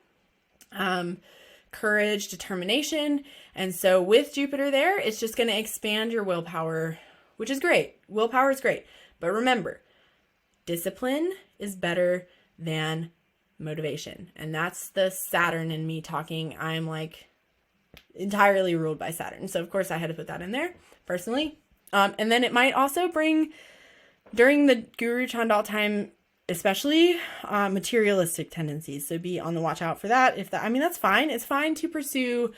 courage, determination. And so with Jupiter there, it's just going to expand your willpower, which is great. Willpower is great. But remember, discipline is better than motivation. And that's the Saturn in me talking. I'm like entirely ruled by Saturn. So of course I had to put that in there personally. And then it might also bring, during the Guru Chandal time, especially materialistic tendencies. So be on the watch out for that. That's fine. It's fine to pursue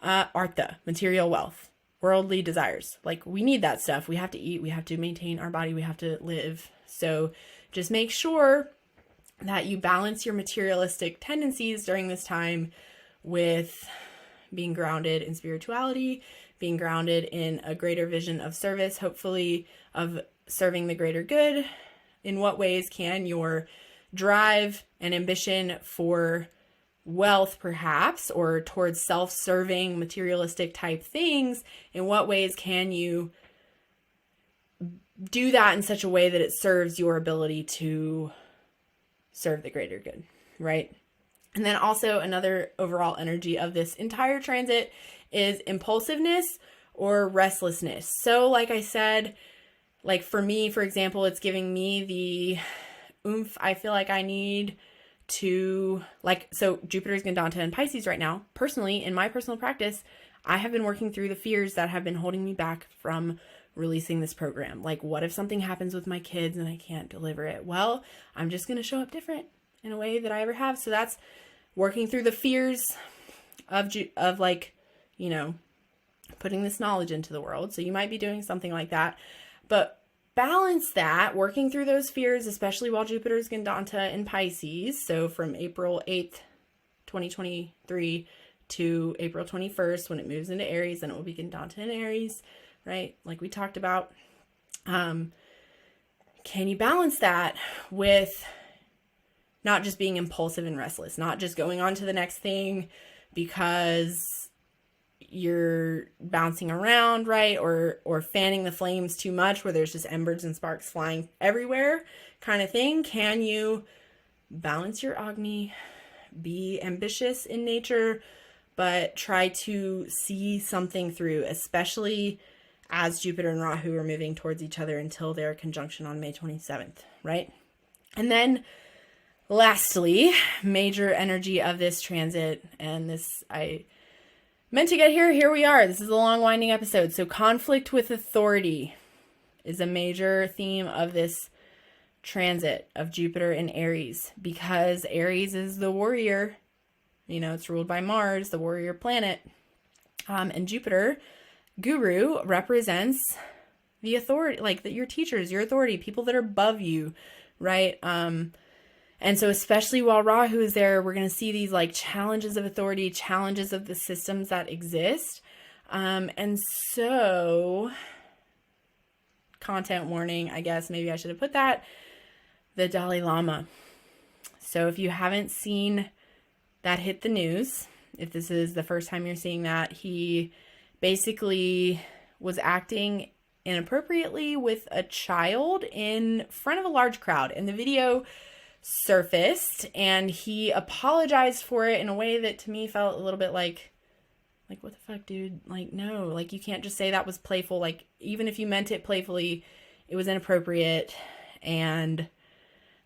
artha, material wealth, worldly desires. Like, we need that stuff. We have to eat. We have to maintain our body. We have to live. So just make sure that you balance your materialistic tendencies during this time with being grounded in spirituality, being grounded in a greater vision of service, hopefully of serving the greater good. In what ways can your drive and ambition for wealth, perhaps, or towards self-serving materialistic type things, in what ways can you do that in such a way that it serves your ability to serve the greater good, right? And then also another overall energy of this entire transit is impulsiveness or restlessness. So like I said, like for me, for example, it's giving me the oomph I feel like I need to, so Jupiter's Gandanta in Pisces right now. Personally, in my personal practice, I have been working through the fears that have been holding me back from releasing this program. Like, what if something happens with my kids and I can't deliver it? Well, I'm just going to show up different in a way that I ever have. So that's working through the fears of like, putting this knowledge into the world. So you might be doing something like that, but balance that, working through those fears, especially while Jupiter's Gandanta in Pisces. So from April 8th, 2023 to April 21st, when it moves into Aries, then it will be Gandanta in Aries, right? Like we talked about. Can you balance that with not just being impulsive and restless, not just going on to the next thing because you're bouncing around, right? Or fanning the flames too much where there's just embers and sparks flying everywhere kind of thing. Can you balance your Agni, be ambitious in nature, but try to see something through, especially as Jupiter and Rahu are moving towards each other until their conjunction on May 27th, right? And then lastly, major energy of this transit, and this I meant to get here we are. This is a long winding episode. So conflict with authority is a major theme of this transit of Jupiter in Aries, because Aries is the warrior. It's ruled by Mars, the warrior planet. And Jupiter, Guru, represents the authority, like your teachers, your authority, people that are above you, right? And so especially while Rahu is there, we're going to see these like challenges of authority, challenges of the systems that exist. And so, content warning, I guess maybe I should have put that, the Dalai Lama. So if you haven't seen that hit the news, if this is the first time you're seeing that, he basically was acting inappropriately with a child in front of a large crowd. And the video surfaced and he apologized for it in a way that to me felt a little bit like what the fuck, dude? Like, no, like you can't just say that was playful. Like, even if you meant it playfully, it was inappropriate. And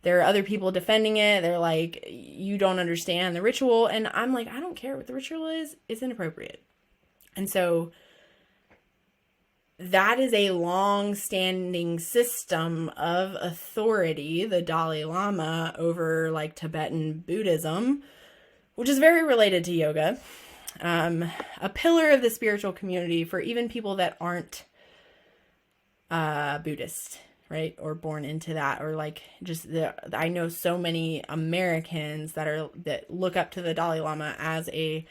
there are other people defending it. They're like, you don't understand the ritual. And I'm like, I don't care what the ritual is. It's inappropriate. And so that is a long-standing system of authority, the Dalai Lama, over like Tibetan Buddhism, which is very related to yoga. A pillar of the spiritual community for even people that aren't Buddhist, right? Or born into that, or like I know so many Americans that look up to the Dalai Lama as a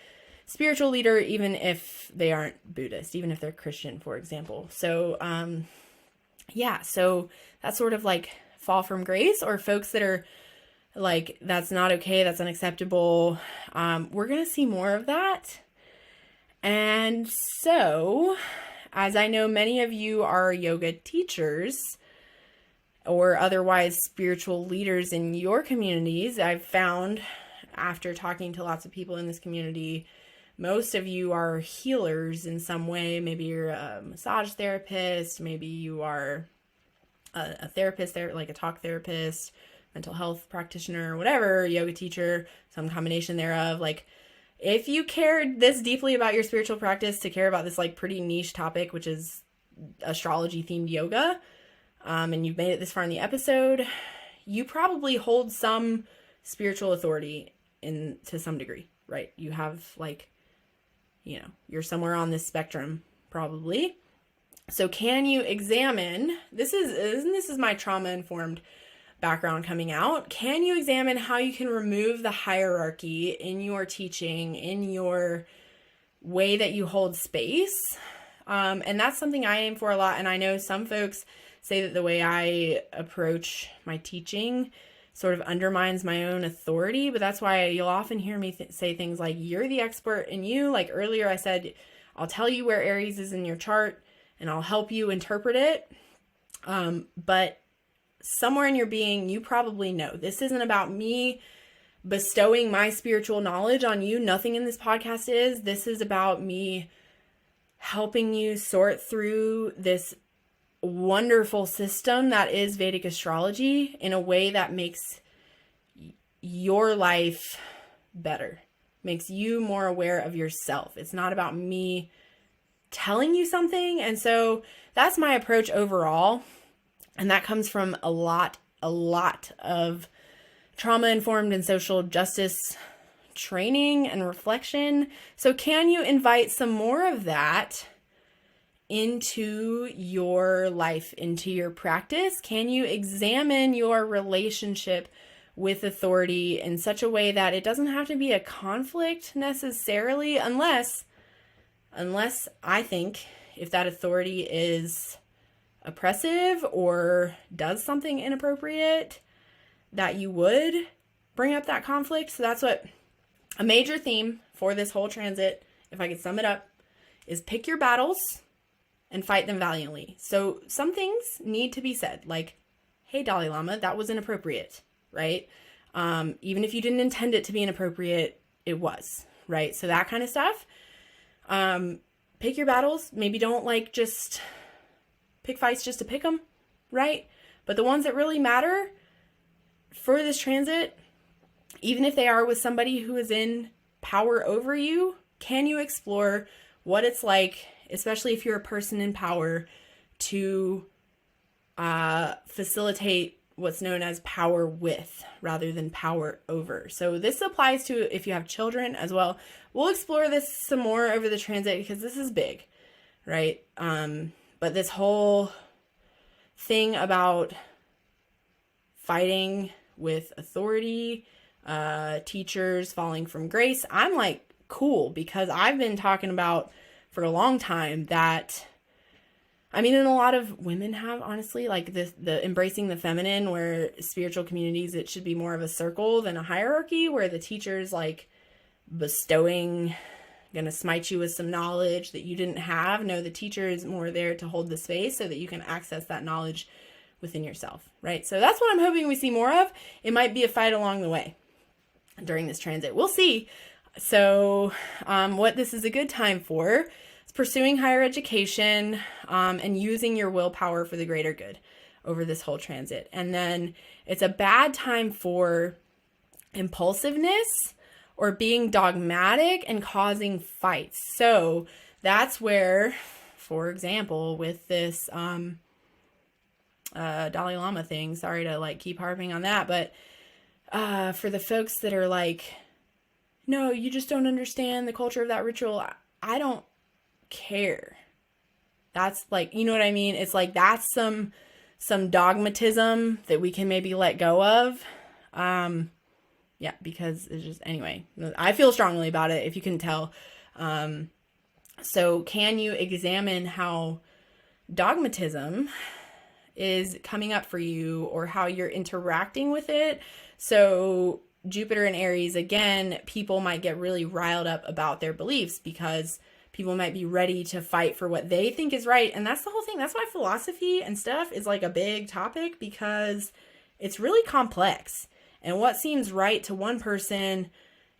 spiritual leader, even if they aren't Buddhist, even if they're Christian, for example. So, so that's sort of like fall from grace, or folks that are like, that's not okay, that's unacceptable. We're going to see more of that. And so, as I know many of you are yoga teachers, or otherwise spiritual leaders in your communities. I've found after talking to lots of people in this community, most of you are healers in some way. Maybe you're a massage therapist, maybe you are a therapist there, like a talk therapist, mental health practitioner, whatever, yoga teacher, some combination thereof. Like, if you cared this deeply about your spiritual practice to care about this like pretty niche topic, which is astrology themed yoga, and you've made it this far in the episode, you probably hold some spiritual authority to some degree, right? You have like, you're somewhere on this spectrum probably. So can you examine, this is my trauma-informed background coming out. Can you examine how you can remove the hierarchy in your teaching, in your way that you hold space? And that's something I aim for a lot. And I know some folks say that the way I approach my teaching sort of undermines my own authority, but that's why you'll often hear me say things like, you're the expert in you. Like earlier I said, I'll tell you where Aries is in your chart and I'll help you interpret it. But somewhere in your being, you probably know this isn't about me bestowing my spiritual knowledge on you. Nothing in this podcast is. This is about me helping you sort through this wonderful system that is Vedic astrology in a way that makes your life better, makes you more aware of yourself. It's not about me telling you something. And so that's my approach overall. And that comes from a lot of trauma-informed and social justice training and reflection. So can you invite some more of that into your life, into your practice? Can you examine your relationship with authority in such a way that it doesn't have to be a conflict necessarily, unless I think if that authority is oppressive or does something inappropriate, that you would bring up that conflict. So that's what a major theme for this whole transit, if I could sum it up, is pick your battles and fight them valiantly. So some things need to be said, like, hey, Dalai Lama, that was inappropriate, right? Even if you didn't intend it to be inappropriate, it was, right? So that kind of stuff. Pick your battles. Maybe don't just pick fights just to pick them, right? But the ones that really matter for this transit, even if they are with somebody who is in power over you, can you explore what it's like, especially if you're a person in power, to facilitate what's known as power with rather than power over. So this applies to if you have children as well. We'll explore this some more over the transit because this is big, right? But this whole thing about fighting with authority, teachers falling from grace, I'm like, cool, because I've been talking about for a long time that, I mean, and a lot of women have, honestly, like the embracing the feminine, where spiritual communities, it should be more of a circle than a hierarchy, where the teacher's like bestowing, gonna smite you with some knowledge that you didn't have. No, the teacher is more there to hold the space so that you can access that knowledge within yourself, right? So that's what I'm hoping we see more of. It might be a fight along the way during this transit. We'll see. So what this is a good time for is pursuing higher education and using your willpower for the greater good over this whole transit. And then it's a bad time for impulsiveness or being dogmatic and causing fights. So that's where, for example, with this Dalai Lama thing, sorry to keep harping on that, but for the folks that are like, no, you just don't understand the culture of that ritual, I don't care. That's you know what I mean? It's that's some dogmatism that we can maybe let go of. Yeah, because it's just, anyway, I feel strongly about it, if you can tell. So can you examine how dogmatism is coming up for you or how you're interacting with it? So Jupiter and Aries, again, people might get really riled up about their beliefs because People might be ready to fight for what they think is right. And that's the whole thing. That's why philosophy and stuff is like a big topic, because it's really complex. And what seems right to one person,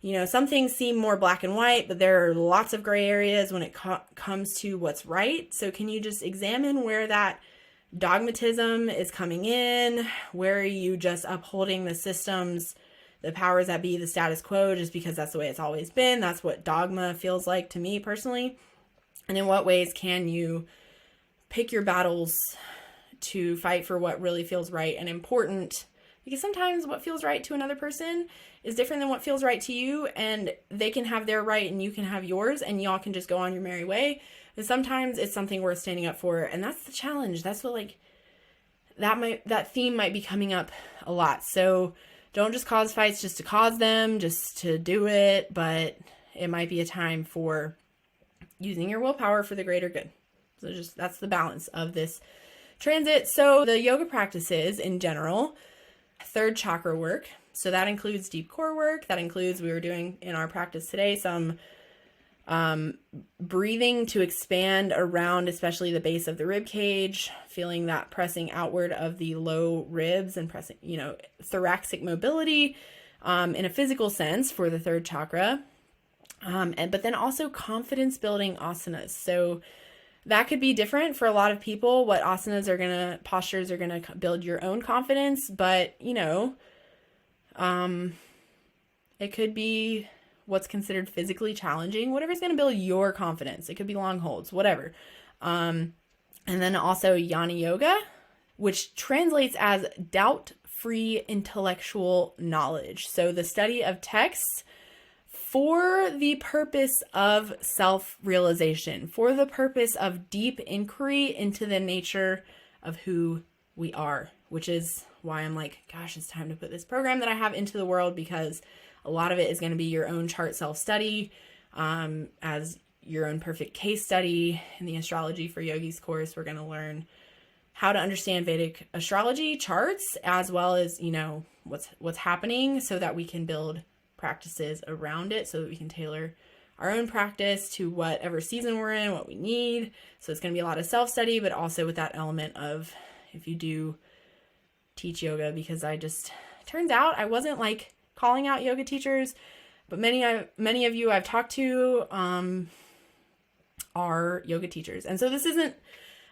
you know, some things seem more black and white, but there are lots of gray areas when it comes to what's right. So can you just examine where that dogmatism is coming in? Where are you just upholding the systems, the powers that be, the status quo, just because that's the way it's always been? That's what dogma feels like to me personally. And in what ways can you pick your battles to fight for what really feels right and important? Because sometimes what feels right to another person is different than what feels right to you, and they can have their right and you can have yours, and y'all can just go on your merry way. And sometimes it's something worth standing up for, and that's the challenge. That's what, like, that theme might be coming up a lot. So don't just cause fights just to cause them, just to do it, but it might be a time for using your willpower for the greater good. So just, that's the balance of this transit. So the yoga practices in general, third chakra work. So that includes deep core work. That includes, we were doing in our practice today, some breathing to expand around, especially the base of the rib cage, feeling that pressing outward of the low ribs and pressing, you know, thoracic mobility in a physical sense for the third chakra. But then also confidence building asanas. So that could be different for a lot of people. What asanas are postures are going to build your own confidence, but you know, it could be what's considered physically challenging, whatever's going to build your confidence. It could be long holds, whatever. And then also Jnana Yoga, which translates as doubt-free intellectual knowledge. So the study of texts for the purpose of self-realization, for the purpose of deep inquiry into the nature of who we are, which is why I'm like, gosh, it's time to put this program that I have into the world, because a lot of it is going to be your own chart self-study, as your own perfect case study. In the Astrology for Yogis course, we're going to learn how to understand Vedic astrology charts, as well as, you know, what's happening, so that we can build practices around it, so that we can tailor our own practice to whatever season we're in, what we need. So it's going to be a lot of self-study, but also with that element of, if you do teach yoga, because turns out I wasn't like calling out yoga teachers, but many of you I've talked to are yoga teachers. And so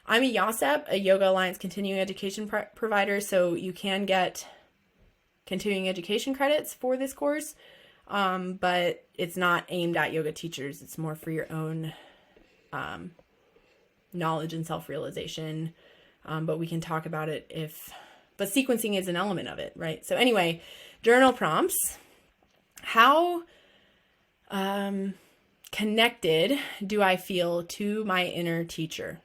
I'm a YASEP, a Yoga Alliance continuing education provider, so you can get continuing education credits for this course, but it's not aimed at yoga teachers. It's more for your own knowledge and self-realization, but we can talk about it but sequencing is an element of it, right? So anyway, journal prompts. How connected do I feel to my inner teacher?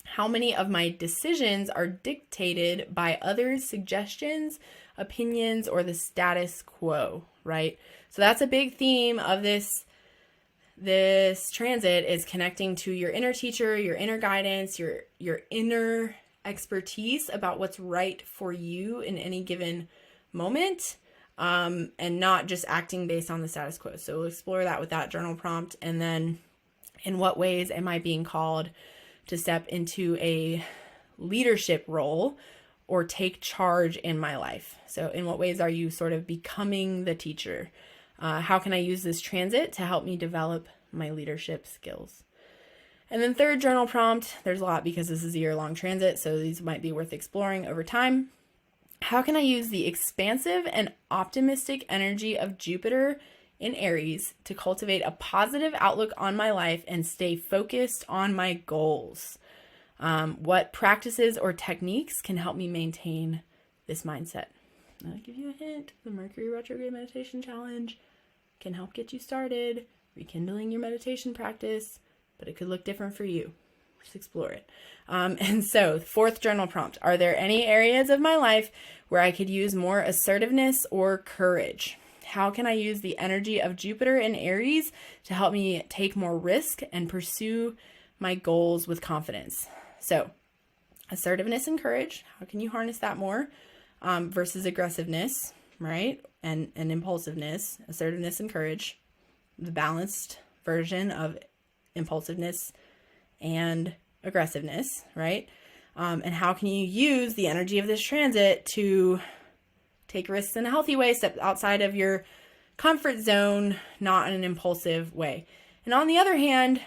How many of my decisions are dictated by others' suggestions, opinions, or the status quo, right? So that's a big theme of this transit, is connecting to your inner teacher, your inner guidance, your inner expertise about what's right for you in any given moment, and not just acting based on the status quo. So we'll explore that with that journal prompt. And then, in what ways am I being called to step into a leadership role or take charge in my life? So in what ways are you sort of becoming the teacher? How can I use this transit to help me develop my leadership skills? And then third journal prompt, there's a lot because this is a year-long transit, so these might be worth exploring over time. How can I use the expansive and optimistic energy of Jupiter in Aries to cultivate a positive outlook on my life and stay focused on my goals? What practices or techniques can help me maintain this mindset? I'll give you a hint. The Mercury Retrograde Meditation Challenge can help get you started, rekindling your meditation practice, but it could look different for you. Just explore it. And so, fourth journal prompt. Are there any areas of my life where I could use more assertiveness or courage? How can I use the energy of Jupiter in Aries to help me take more risk and pursue my goals with confidence? So, assertiveness and courage. How can you harness that more versus aggressiveness, right? And impulsiveness, assertiveness and courage, the balanced version of impulsiveness and aggressiveness, right? And how can you use the energy of this transit to take risks in a healthy way, step outside of your comfort zone, not in an impulsive way. And on the other hand,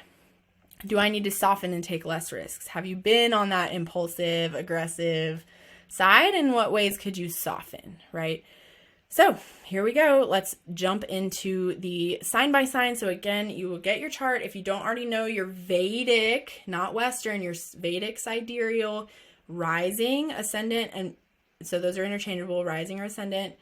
do I need to soften and take less risks? Have you been on that impulsive, aggressive side? In what ways could you soften, right? So here we go. Let's jump into the sign by sign. So again, you will get your chart. If you don't already know your Vedic, not Western, your Vedic sidereal, rising, ascendant, and so those are interchangeable, rising or ascendant,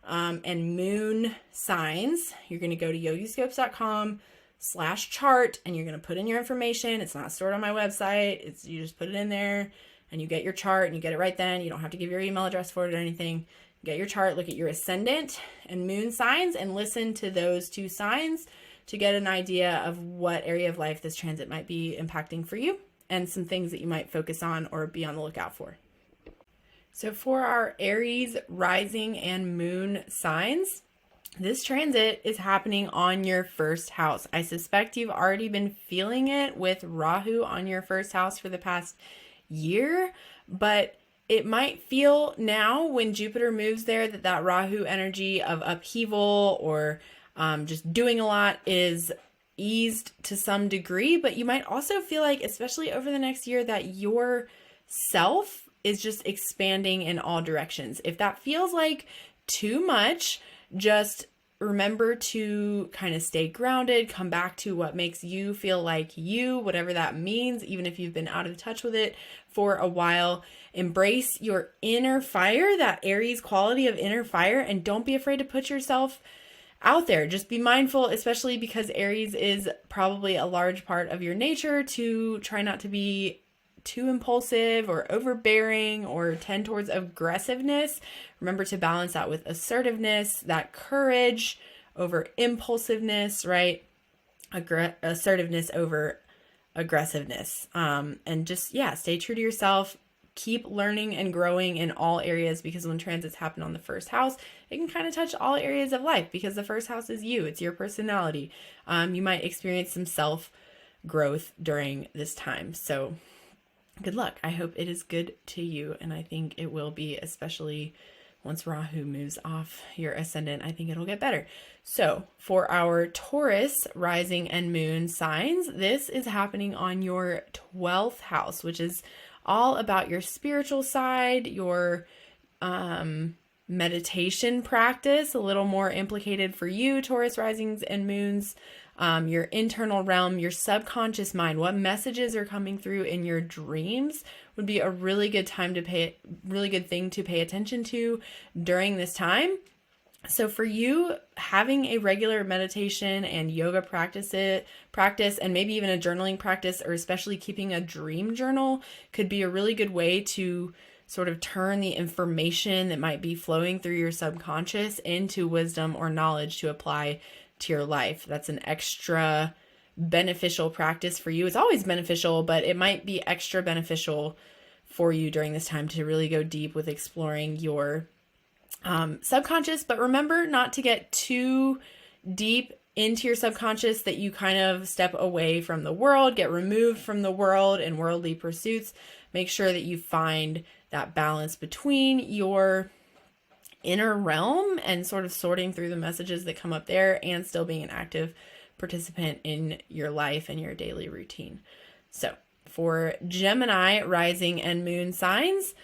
and moon signs. You're going to go to yogiscopes.com/chart and you're going to put in your information. It's not stored on my website. You just put it in there and you get your chart and you get it right then. You don't have to give your email address for it or anything. Get your chart, look at your ascendant and moon signs and listen to those two signs to get an idea of what area of life this transit might be impacting for you and some things that you might focus on or be on the lookout for. So for our Aries rising and moon signs, this transit is happening on your first house. I suspect you've already been feeling it with Rahu on your first house for the past year, but it might feel now when Jupiter moves there that Rahu energy of upheaval or just doing a lot is eased to some degree, but you might also feel like, especially over the next year, that your self is just expanding in all directions. If that feels like too much, just remember to kind of stay grounded, come back to what makes you feel like you, whatever that means, even if you've been out of touch with it for a while. Embrace your inner fire, that Aries quality of inner fire, and don't be afraid to put yourself out there. Just be mindful, especially because Aries is probably a large part of your nature, to try not to be too impulsive or overbearing or tend towards aggressiveness. Remember to balance that with assertiveness, that courage over impulsiveness, right? Assertiveness over aggressiveness. And just, stay true to yourself. Keep learning and growing in all areas, because when transits happen on the first house, it can kind of touch all areas of life because the first house is you. It's your personality. You might experience some self growth during this time. So good luck. I hope it is good to you. And I think it will be, especially once Rahu moves off your ascendant. I think it'll get better. So for our Taurus rising and moon signs, this is happening on your 12th house, which is all about your spiritual side, your meditation practice, a little more implicated for you, Taurus risings and moons. Your internal realm, your subconscious mind, what messages are coming through in your dreams would be a really good thing to pay attention to during this time. So for you, having a regular meditation and yoga practice, and maybe even a journaling practice, or especially keeping a dream journal, could be a really good way to sort of turn the information that might be flowing through your subconscious into wisdom or knowledge to apply to your life. That's an extra beneficial practice for you. It's always beneficial, but it might be extra beneficial for you during this time to really go deep with exploring your subconscious. But remember not to get too deep into your subconscious that you kind of step away from the world, get removed from the world and worldly pursuits. Make sure that you find that balance between your inner realm and sort of sorting through the messages that come up there and still being an active participant in your life and your daily routine. So for Gemini rising and moon signs,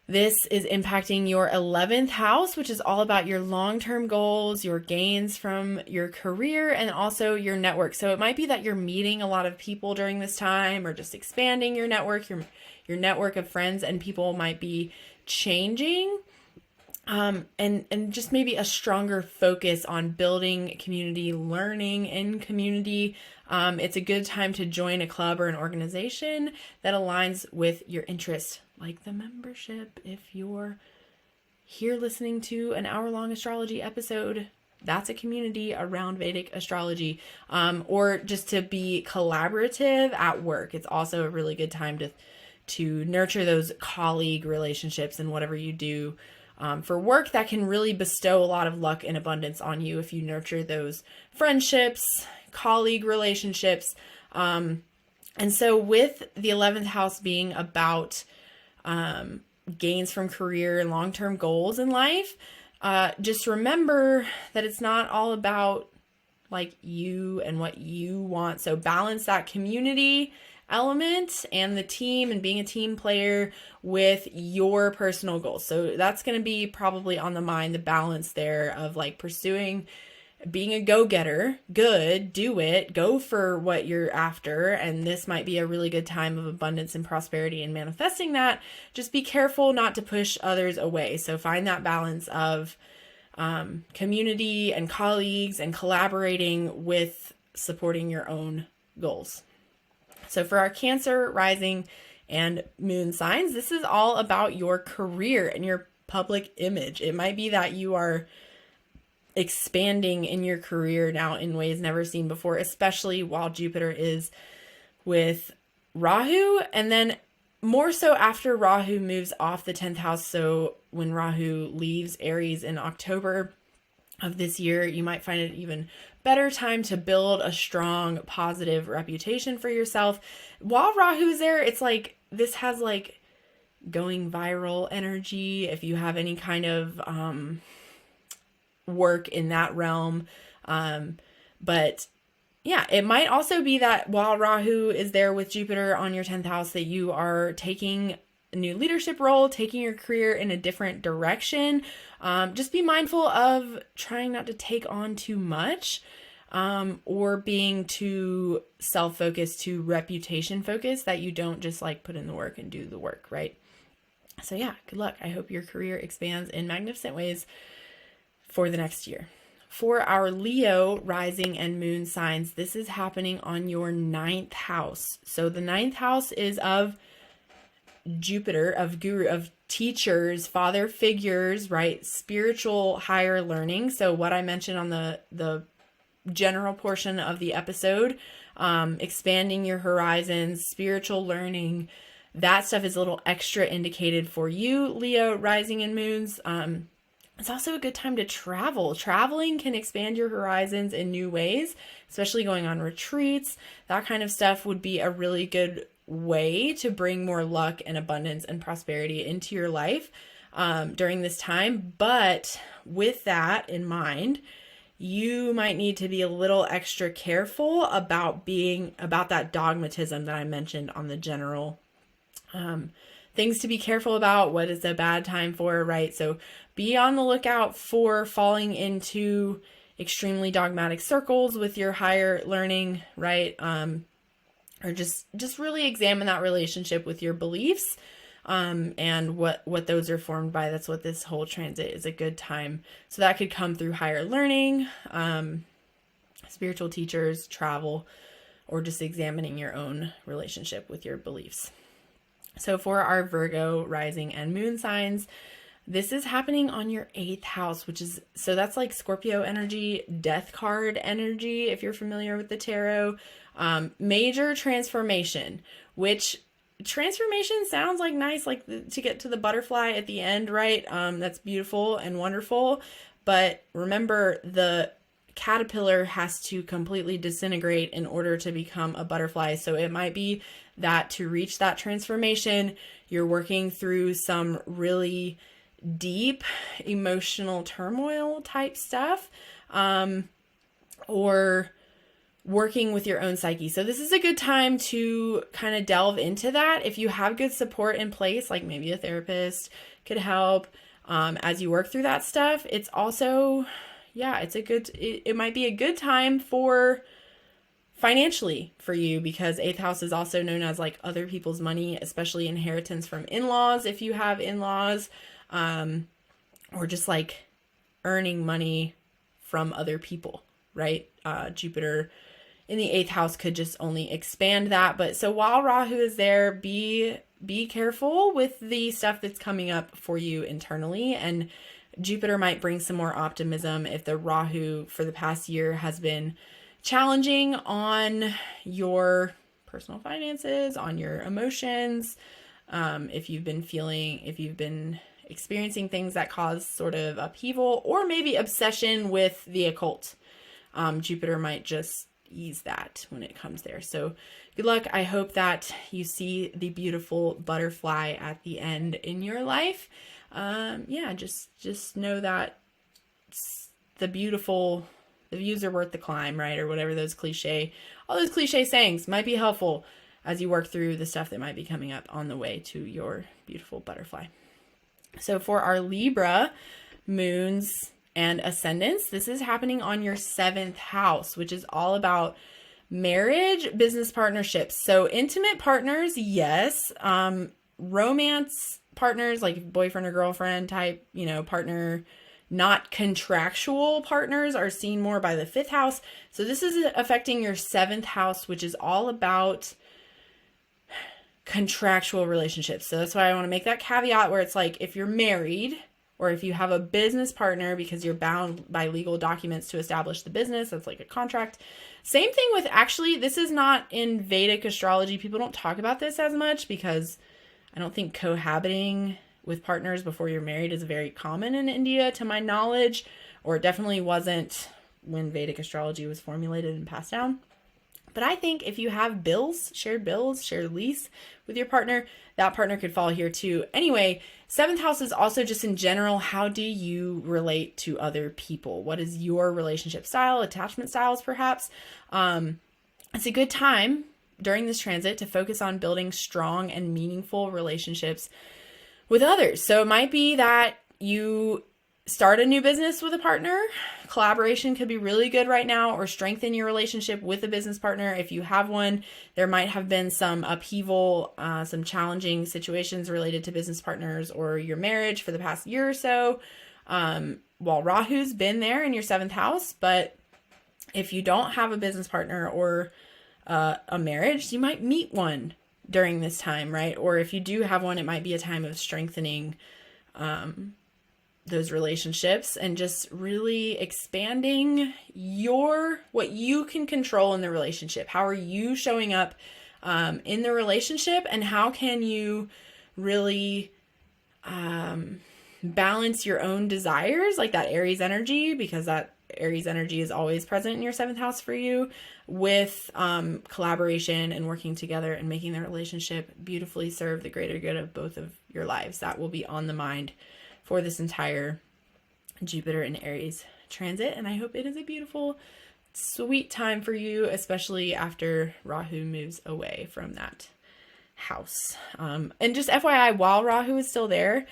this is impacting your 11th house, which is all about your long-term goals, your gains from your career, and also your network. So it might be that you're meeting a lot of people during this time, or just expanding your network. Your network of friends and people might be changing. And just maybe a stronger focus on building community, learning in community. It's a good time to join a club or an organization that aligns with your interests, like the membership. If you're here listening to an hour-long astrology episode, that's a community around Vedic astrology, or just to be collaborative at work. It's also a really good time to nurture those colleague relationships and whatever you do for work that can really bestow a lot of luck and abundance on you if you nurture those friendships, colleague relationships, And so with the 11th house being about gains from career and long-term goals in life, just remember that it's not all about like you and what you want. So balance that community element and the team and being a team player with your personal goals. So that's going to be probably on the mind, the balance there of like pursuing being a go-getter. Good, do it, go for what you're after. And this might be a really good time of abundance and prosperity and manifesting that. Just be careful not to push others away. So find that balance of community and colleagues and collaborating with supporting your own goals. So for our Cancer, rising, and moon signs, this is all about your career and your public image. It might be that you are expanding in your career now in ways never seen before, especially while Jupiter is with Rahu, and then more so after Rahu moves off the 10th house. So when Rahu leaves Aries in October of this year, you might find it even better time to build a strong, positive reputation for yourself. While Rahu's there, it's like this has like going viral energy if you have any kind of work in that realm. But yeah, it might also be that while Rahu is there with Jupiter on your 10th house, that you are taking a new leadership role, taking your career in a different direction. Just be mindful of trying not to take on too much, or being too self-focused, too reputation-focused, that you don't just like put in the work and do the work, right? So yeah, good luck. I hope your career expands in magnificent ways for the next year. For our Leo, rising, and moon signs, this is happening on your 9th house. So the 9th house is of Jupiter, of guru, of teachers, father figures, right? Spiritual higher learning. So what I mentioned on the general portion of the episode, expanding your horizons, spiritual learning, that stuff is a little extra indicated for you, Leo, rising, and moons. It's also a good time to travel. Traveling can expand your horizons in new ways, especially going on retreats. That kind of stuff would be a really good way to bring more luck and abundance and prosperity into your life during this time. But with that in mind, you might need to be a little extra careful about that dogmatism that I mentioned on the general things to be careful about. What is a bad time for, right? So be on the lookout for falling into extremely dogmatic circles with your higher learning, right? Or just really examine that relationship with your beliefs, and what those are formed by. That's what this whole transit is a good time. So that could come through higher learning, spiritual teachers, travel, or just examining your own relationship with your beliefs. So for our Virgo, rising, and moon signs, this is happening on your 8th house, so that's like Scorpio energy, death card energy, if you're familiar with the tarot. Major transformation, which transformation sounds like nice, like to get to the butterfly at the end, right? That's beautiful and wonderful. But remember, the caterpillar has to completely disintegrate in order to become a butterfly. So it might be that to reach that transformation, you're working through some really deep emotional turmoil type stuff, or working with your own psyche. So this is a good time to kind of delve into that. If you have good support in place, like maybe a therapist could help as you work through that stuff. It's also, it might be a good time for financially for you, because 8th house is also known as like other people's money, especially inheritance from in-laws if you have in-laws, or just like earning money from other people, right? Jupiter in the 8th house could just only expand that. But so while Rahu is there, be careful with the stuff that's coming up for you internally, and Jupiter might bring some more optimism if the Rahu for the past year has been challenging on your personal finances, on your emotions. If you've been experiencing things that cause sort of upheaval or maybe obsession with the occult, Jupiter might just ease that when it comes there. So good luck. I hope that you see the beautiful butterfly at the end in your life. Yeah, just know that the views are worth the climb, right? Or whatever all those cliche sayings might be helpful as you work through the stuff that might be coming up on the way to your beautiful butterfly. So for our Libra moons and ascendants, this is happening on your 7th house, which is all about marriage, business partnerships. So intimate partners, yes. Romance partners, like boyfriend or girlfriend type, partner, not contractual partners, are seen more by the 5th house. So this is affecting your 7th house, which is all about contractual relationships. So that's why I want to make that caveat where it's like, if you're married or if you have a business partner because you're bound by legal documents to establish the business, that's like a contract. Same thing with, actually, this is not in Vedic astrology. People don't talk about this as much because I don't think cohabiting with partners before you're married is very common in India, to my knowledge, or it definitely wasn't when Vedic astrology was formulated and passed down. But I think if you have shared lease with your partner, that partner could fall here too. Anyway, 7th house is also just in general, how do you relate to other people? What is your relationship style, attachment styles perhaps? It's a good time during this transit to focus on building strong and meaningful relationships with others. So it might be that you start a new business with a partner. Collaboration could be really good right now, or strengthen your relationship with a business partner. If you have one, there might have been some upheaval, some challenging situations related to business partners or your marriage for the past year or so. While Rahu's been there in your 7th house, but if you don't have a business partner or a marriage, you might meet one during this time, right? Or if you do have one, it might be a time of strengthening those relationships and just really expanding what you can control in the relationship. How are you showing up in the relationship, and how can you really balance your own desires, like that Aries energy, because that Aries energy is always present in your 7th house for you, with collaboration and working together and making the relationship beautifully serve the greater good of both of your lives. That will be on the mind for this entire Jupiter and Aries transit. And I hope it is a beautiful, sweet time for you, especially after Rahu moves away from that house. And just FYI, while Rahu is still there,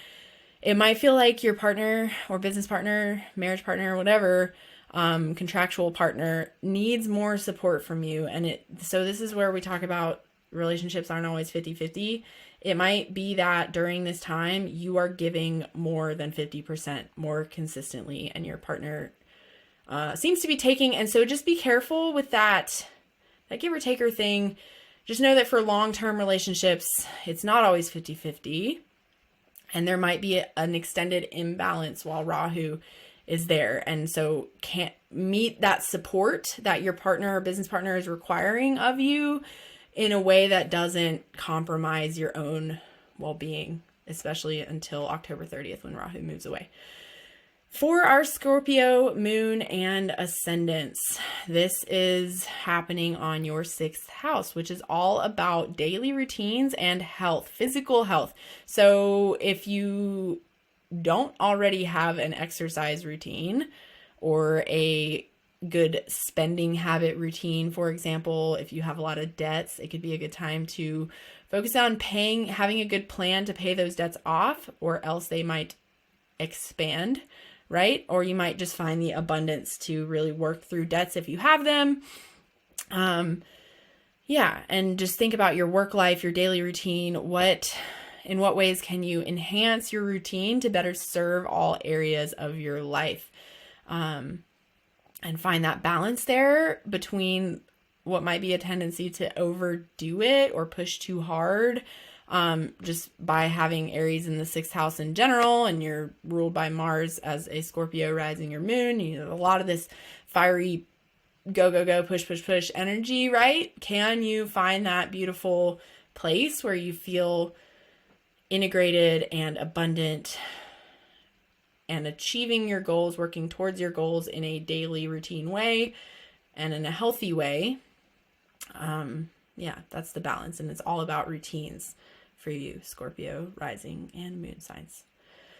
it might feel like your partner or business partner, marriage partner, whatever, contractual partner needs more support from you. And so this is where we talk about relationships aren't always 50-50. It might be that during this time you are giving more than 50% more consistently, and your partner seems to be taking. And so just be careful with that give or taker thing. Just know that for long-term relationships, it's not always 50-50. And there might be an extended imbalance while Rahu is there. And so can't meet that support that your partner or business partner is requiring of you in a way that doesn't compromise your own well-being, especially until October 30th when Rahu moves away. For our Scorpio moon and ascendants, this is happening on your 6th house, which is all about daily routines and health, physical health. So if you don't already have an exercise routine or a good spending habit routine, for example, if you have a lot of debts, it could be a good time to focus on having a good plan to pay those debts off, or else they might expand, right? Or you might just find the abundance to really work through debts if you have them. And just think about your work life, your daily routine. In what ways can you enhance your routine to better serve all areas of your life? And find that balance there between what might be a tendency to overdo it or push too hard, just by having Aries in the 6th house in general, and you're ruled by Mars as a Scorpio rising your moon. A lot of this fiery go, push energy, right? Can you find that beautiful place where you feel integrated and abundant and achieving your goals, working towards your goals in a daily routine way, and in a healthy way. Yeah, that's the balance. And it's all about routines for you, Scorpio, rising and moon signs.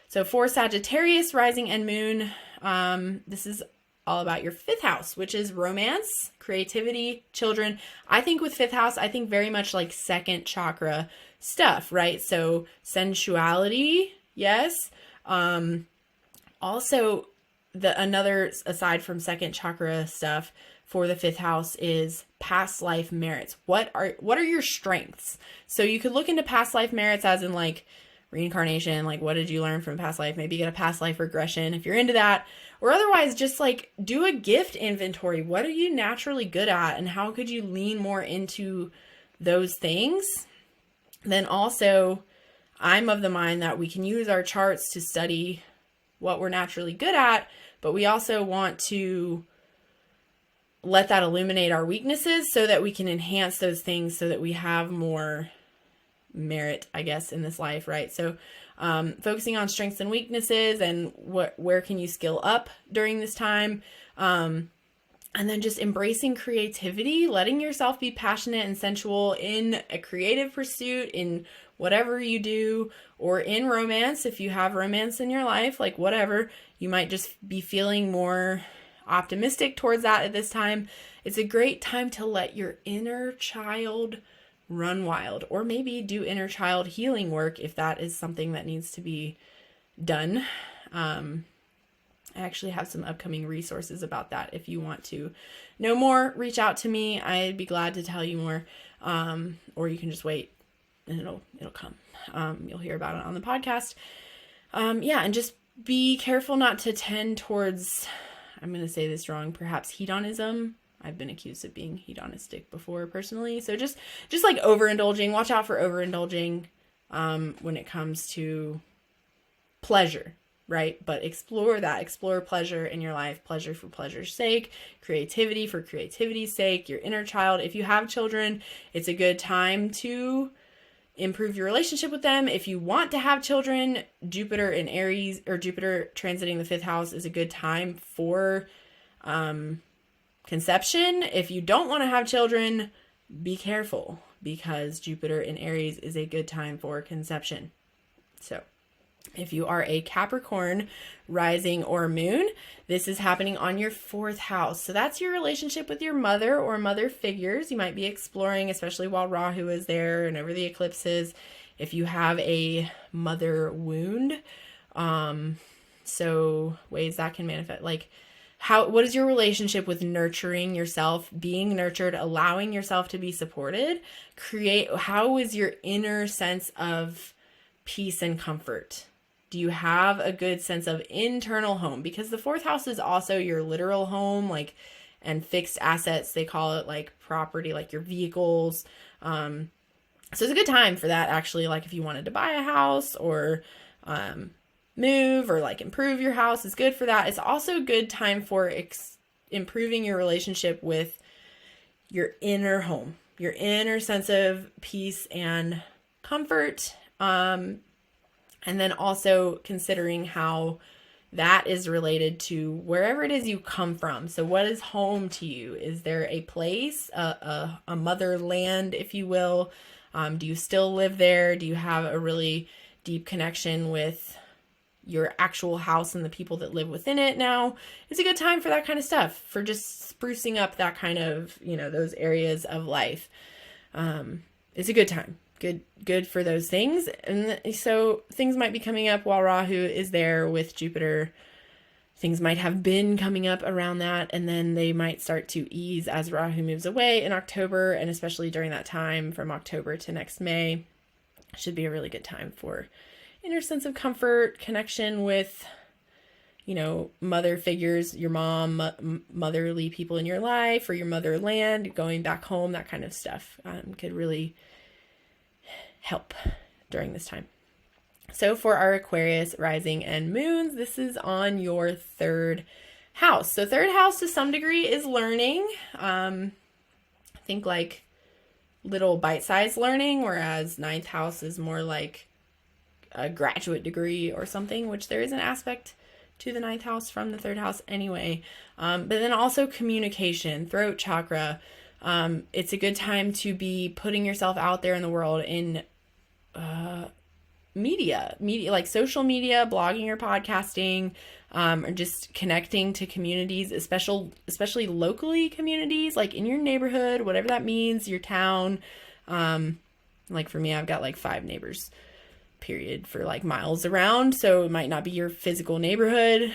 So for Sagittarius, rising and moon, this is all about your 5th house, which is romance, creativity, children. I think with 5th house, I think very much like 2nd chakra stuff, right? So sensuality, yes. Also, another aside from 2nd chakra stuff for the 5th house is past life merits. What are your strengths? So you could look into past life merits as in like reincarnation, like what did you learn from past life? Maybe get a past life regression if you're into that. Or otherwise, just like do a gift inventory. What are you naturally good at, and how could you lean more into those things? Then also, I'm of the mind that we can use our charts to study what we're naturally good at, but we also want to let that illuminate our weaknesses so that we can enhance those things so that we have more merit, I guess, in this life, right? So focusing on strengths and weaknesses and where can you skill up during this time. And then just embracing creativity, letting yourself be passionate and sensual in a creative pursuit, in whatever you do, or in romance, if you have romance in your life, like whatever, you might just be feeling more optimistic towards that at this time. It's a great time to let your inner child run wild, or maybe do inner child healing work if that is something that needs to be done. I actually have some upcoming resources about that. If you want to know more, reach out to me. I'd be glad to tell you more. Or you can just wait and it'll come. You'll hear about it on the podcast. Yeah, and just be careful not to tend towards, I'm going to say this wrong, perhaps hedonism. I've been accused of being hedonistic before personally. So just like overindulging, watch out for overindulging when it comes to pleasure, right? But explore pleasure in your life, pleasure for pleasure's sake, creativity for creativity's sake, your inner child. If you have children, it's a good time to improve your relationship with them. If you want to have children, Jupiter in Aries, or Jupiter transiting the 5th house, is a good time for conception. If you don't want to have children, be careful, because Jupiter in Aries is a good time for conception. So if you are a Capricorn rising or moon, this is happening on your 4th house. So that's your relationship with your mother or mother figures. You might be exploring, especially while Rahu is there and over the eclipses, if you have a mother wound. So ways that can manifest, like what is your relationship with nurturing yourself, being nurtured, allowing yourself to be supported? How is your inner sense of peace and comfort? Do you have a good sense of internal home? Because the 4th house is also your literal home, like, and fixed assets. They call it like property, like your vehicles. So it's a good time for that, actually. Like if you wanted to buy a house or move or like improve your house, is good for that. It's also a good time for improving your relationship with your inner home, your inner sense of peace and comfort. And then also considering how that is related to wherever it is you come from. So what is home to you? Is there a place, a motherland, if you will? Do you still live there? Do you have a really deep connection with your actual house and the people that live within it now? It's a good time for that kind of stuff, for just sprucing up that kind of, those areas of life. It's a good time. Good for those things. And so things might be coming up while Rahu is there with Jupiter. Things might have been coming up around that, and then they might start to ease as Rahu moves away in October, and especially during that time from October to next May. Should be a really good time for inner sense of comfort, connection with, mother figures, your mom, motherly people in your life, or your motherland, going back home, that kind of stuff could really help during this time. So for our Aquarius rising and moons, this is on your 3rd house. So 3rd house to some degree is learning. I think like little bite-sized learning, whereas 9th house is more like a graduate degree or something, which there is an aspect to the 9th house from the 3rd house anyway. But then also communication, throat chakra. It's a good time to be putting yourself out there in the world in media, like social media, blogging or podcasting, or just connecting to communities, especially locally communities, like in your neighborhood, whatever that means, your town. Like for me, I've got like 5 neighbors, period, for like miles around. So it might not be your physical neighborhood.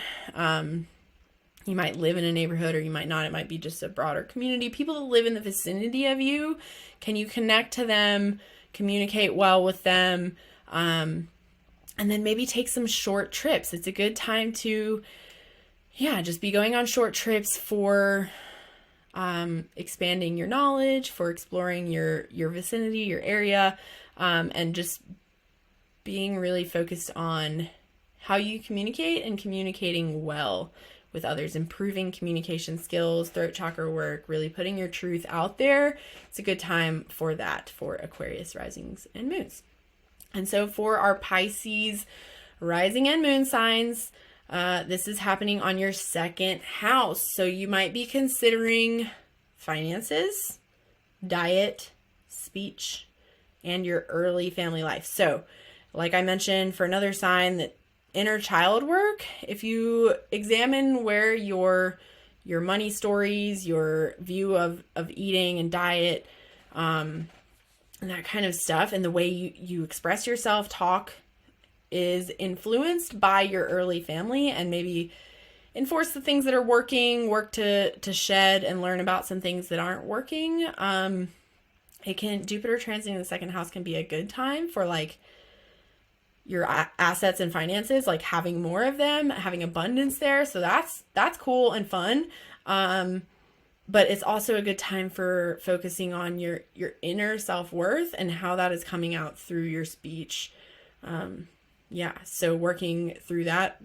You might live in a neighborhood or you might not. It might be just a broader community. People that live in the vicinity of you, can you connect to them, communicate well with them, and then maybe take some short trips. It's a good time to, just be going on short trips for expanding your knowledge, for exploring your vicinity, your area, and just being really focused on how you communicate and communicating well with others, improving communication skills, throat chakra work, really putting your truth out there. It's a good time for that, for Aquarius risings and moons. And so for our Pisces rising and moon signs, this is happening on your 2nd house. So you might be considering finances, diet, speech, and your early family life. So like I mentioned, for another sign, that inner child work, if you examine where your money stories, your view of eating and diet, and that kind of stuff, and the way you express yourself, talk, is influenced by your early family, and maybe enforce the things that are working, work to shed and learn about some things that aren't working. Jupiter transiting the 2nd house can be a good time for like your assets and finances, like having more of them, having abundance there. So that's cool and fun. But it's also a good time for focusing on your inner self-worth and how that is coming out through your speech. So working through that,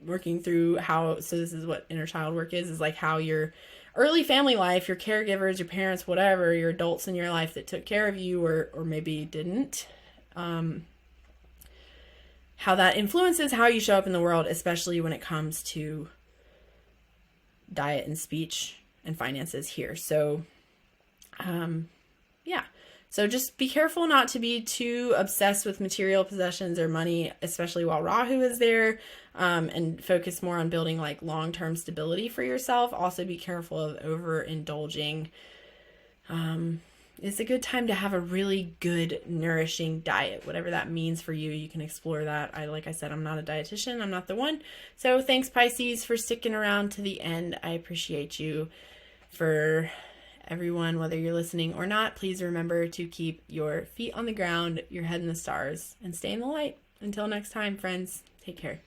so this is what inner child work is like how your early family life, your caregivers, your parents, whatever, your adults in your life that took care of you or maybe didn't, how that influences how you show up in the world, especially when it comes to diet and speech and finances here. So, So just be careful not to be too obsessed with material possessions or money, especially while Rahu is there, and focus more on building like long-term stability for yourself. Also be careful of overindulging. It's a good time to have a really good, nourishing diet, whatever that means for you. You can explore that. Like I said, I'm not a dietitian. I'm not the one. So thanks, Pisces, for sticking around to the end. I appreciate you. For everyone, whether you're listening or not, please remember to keep your feet on the ground, your head in the stars, and stay in the light. Until next time, friends, take care.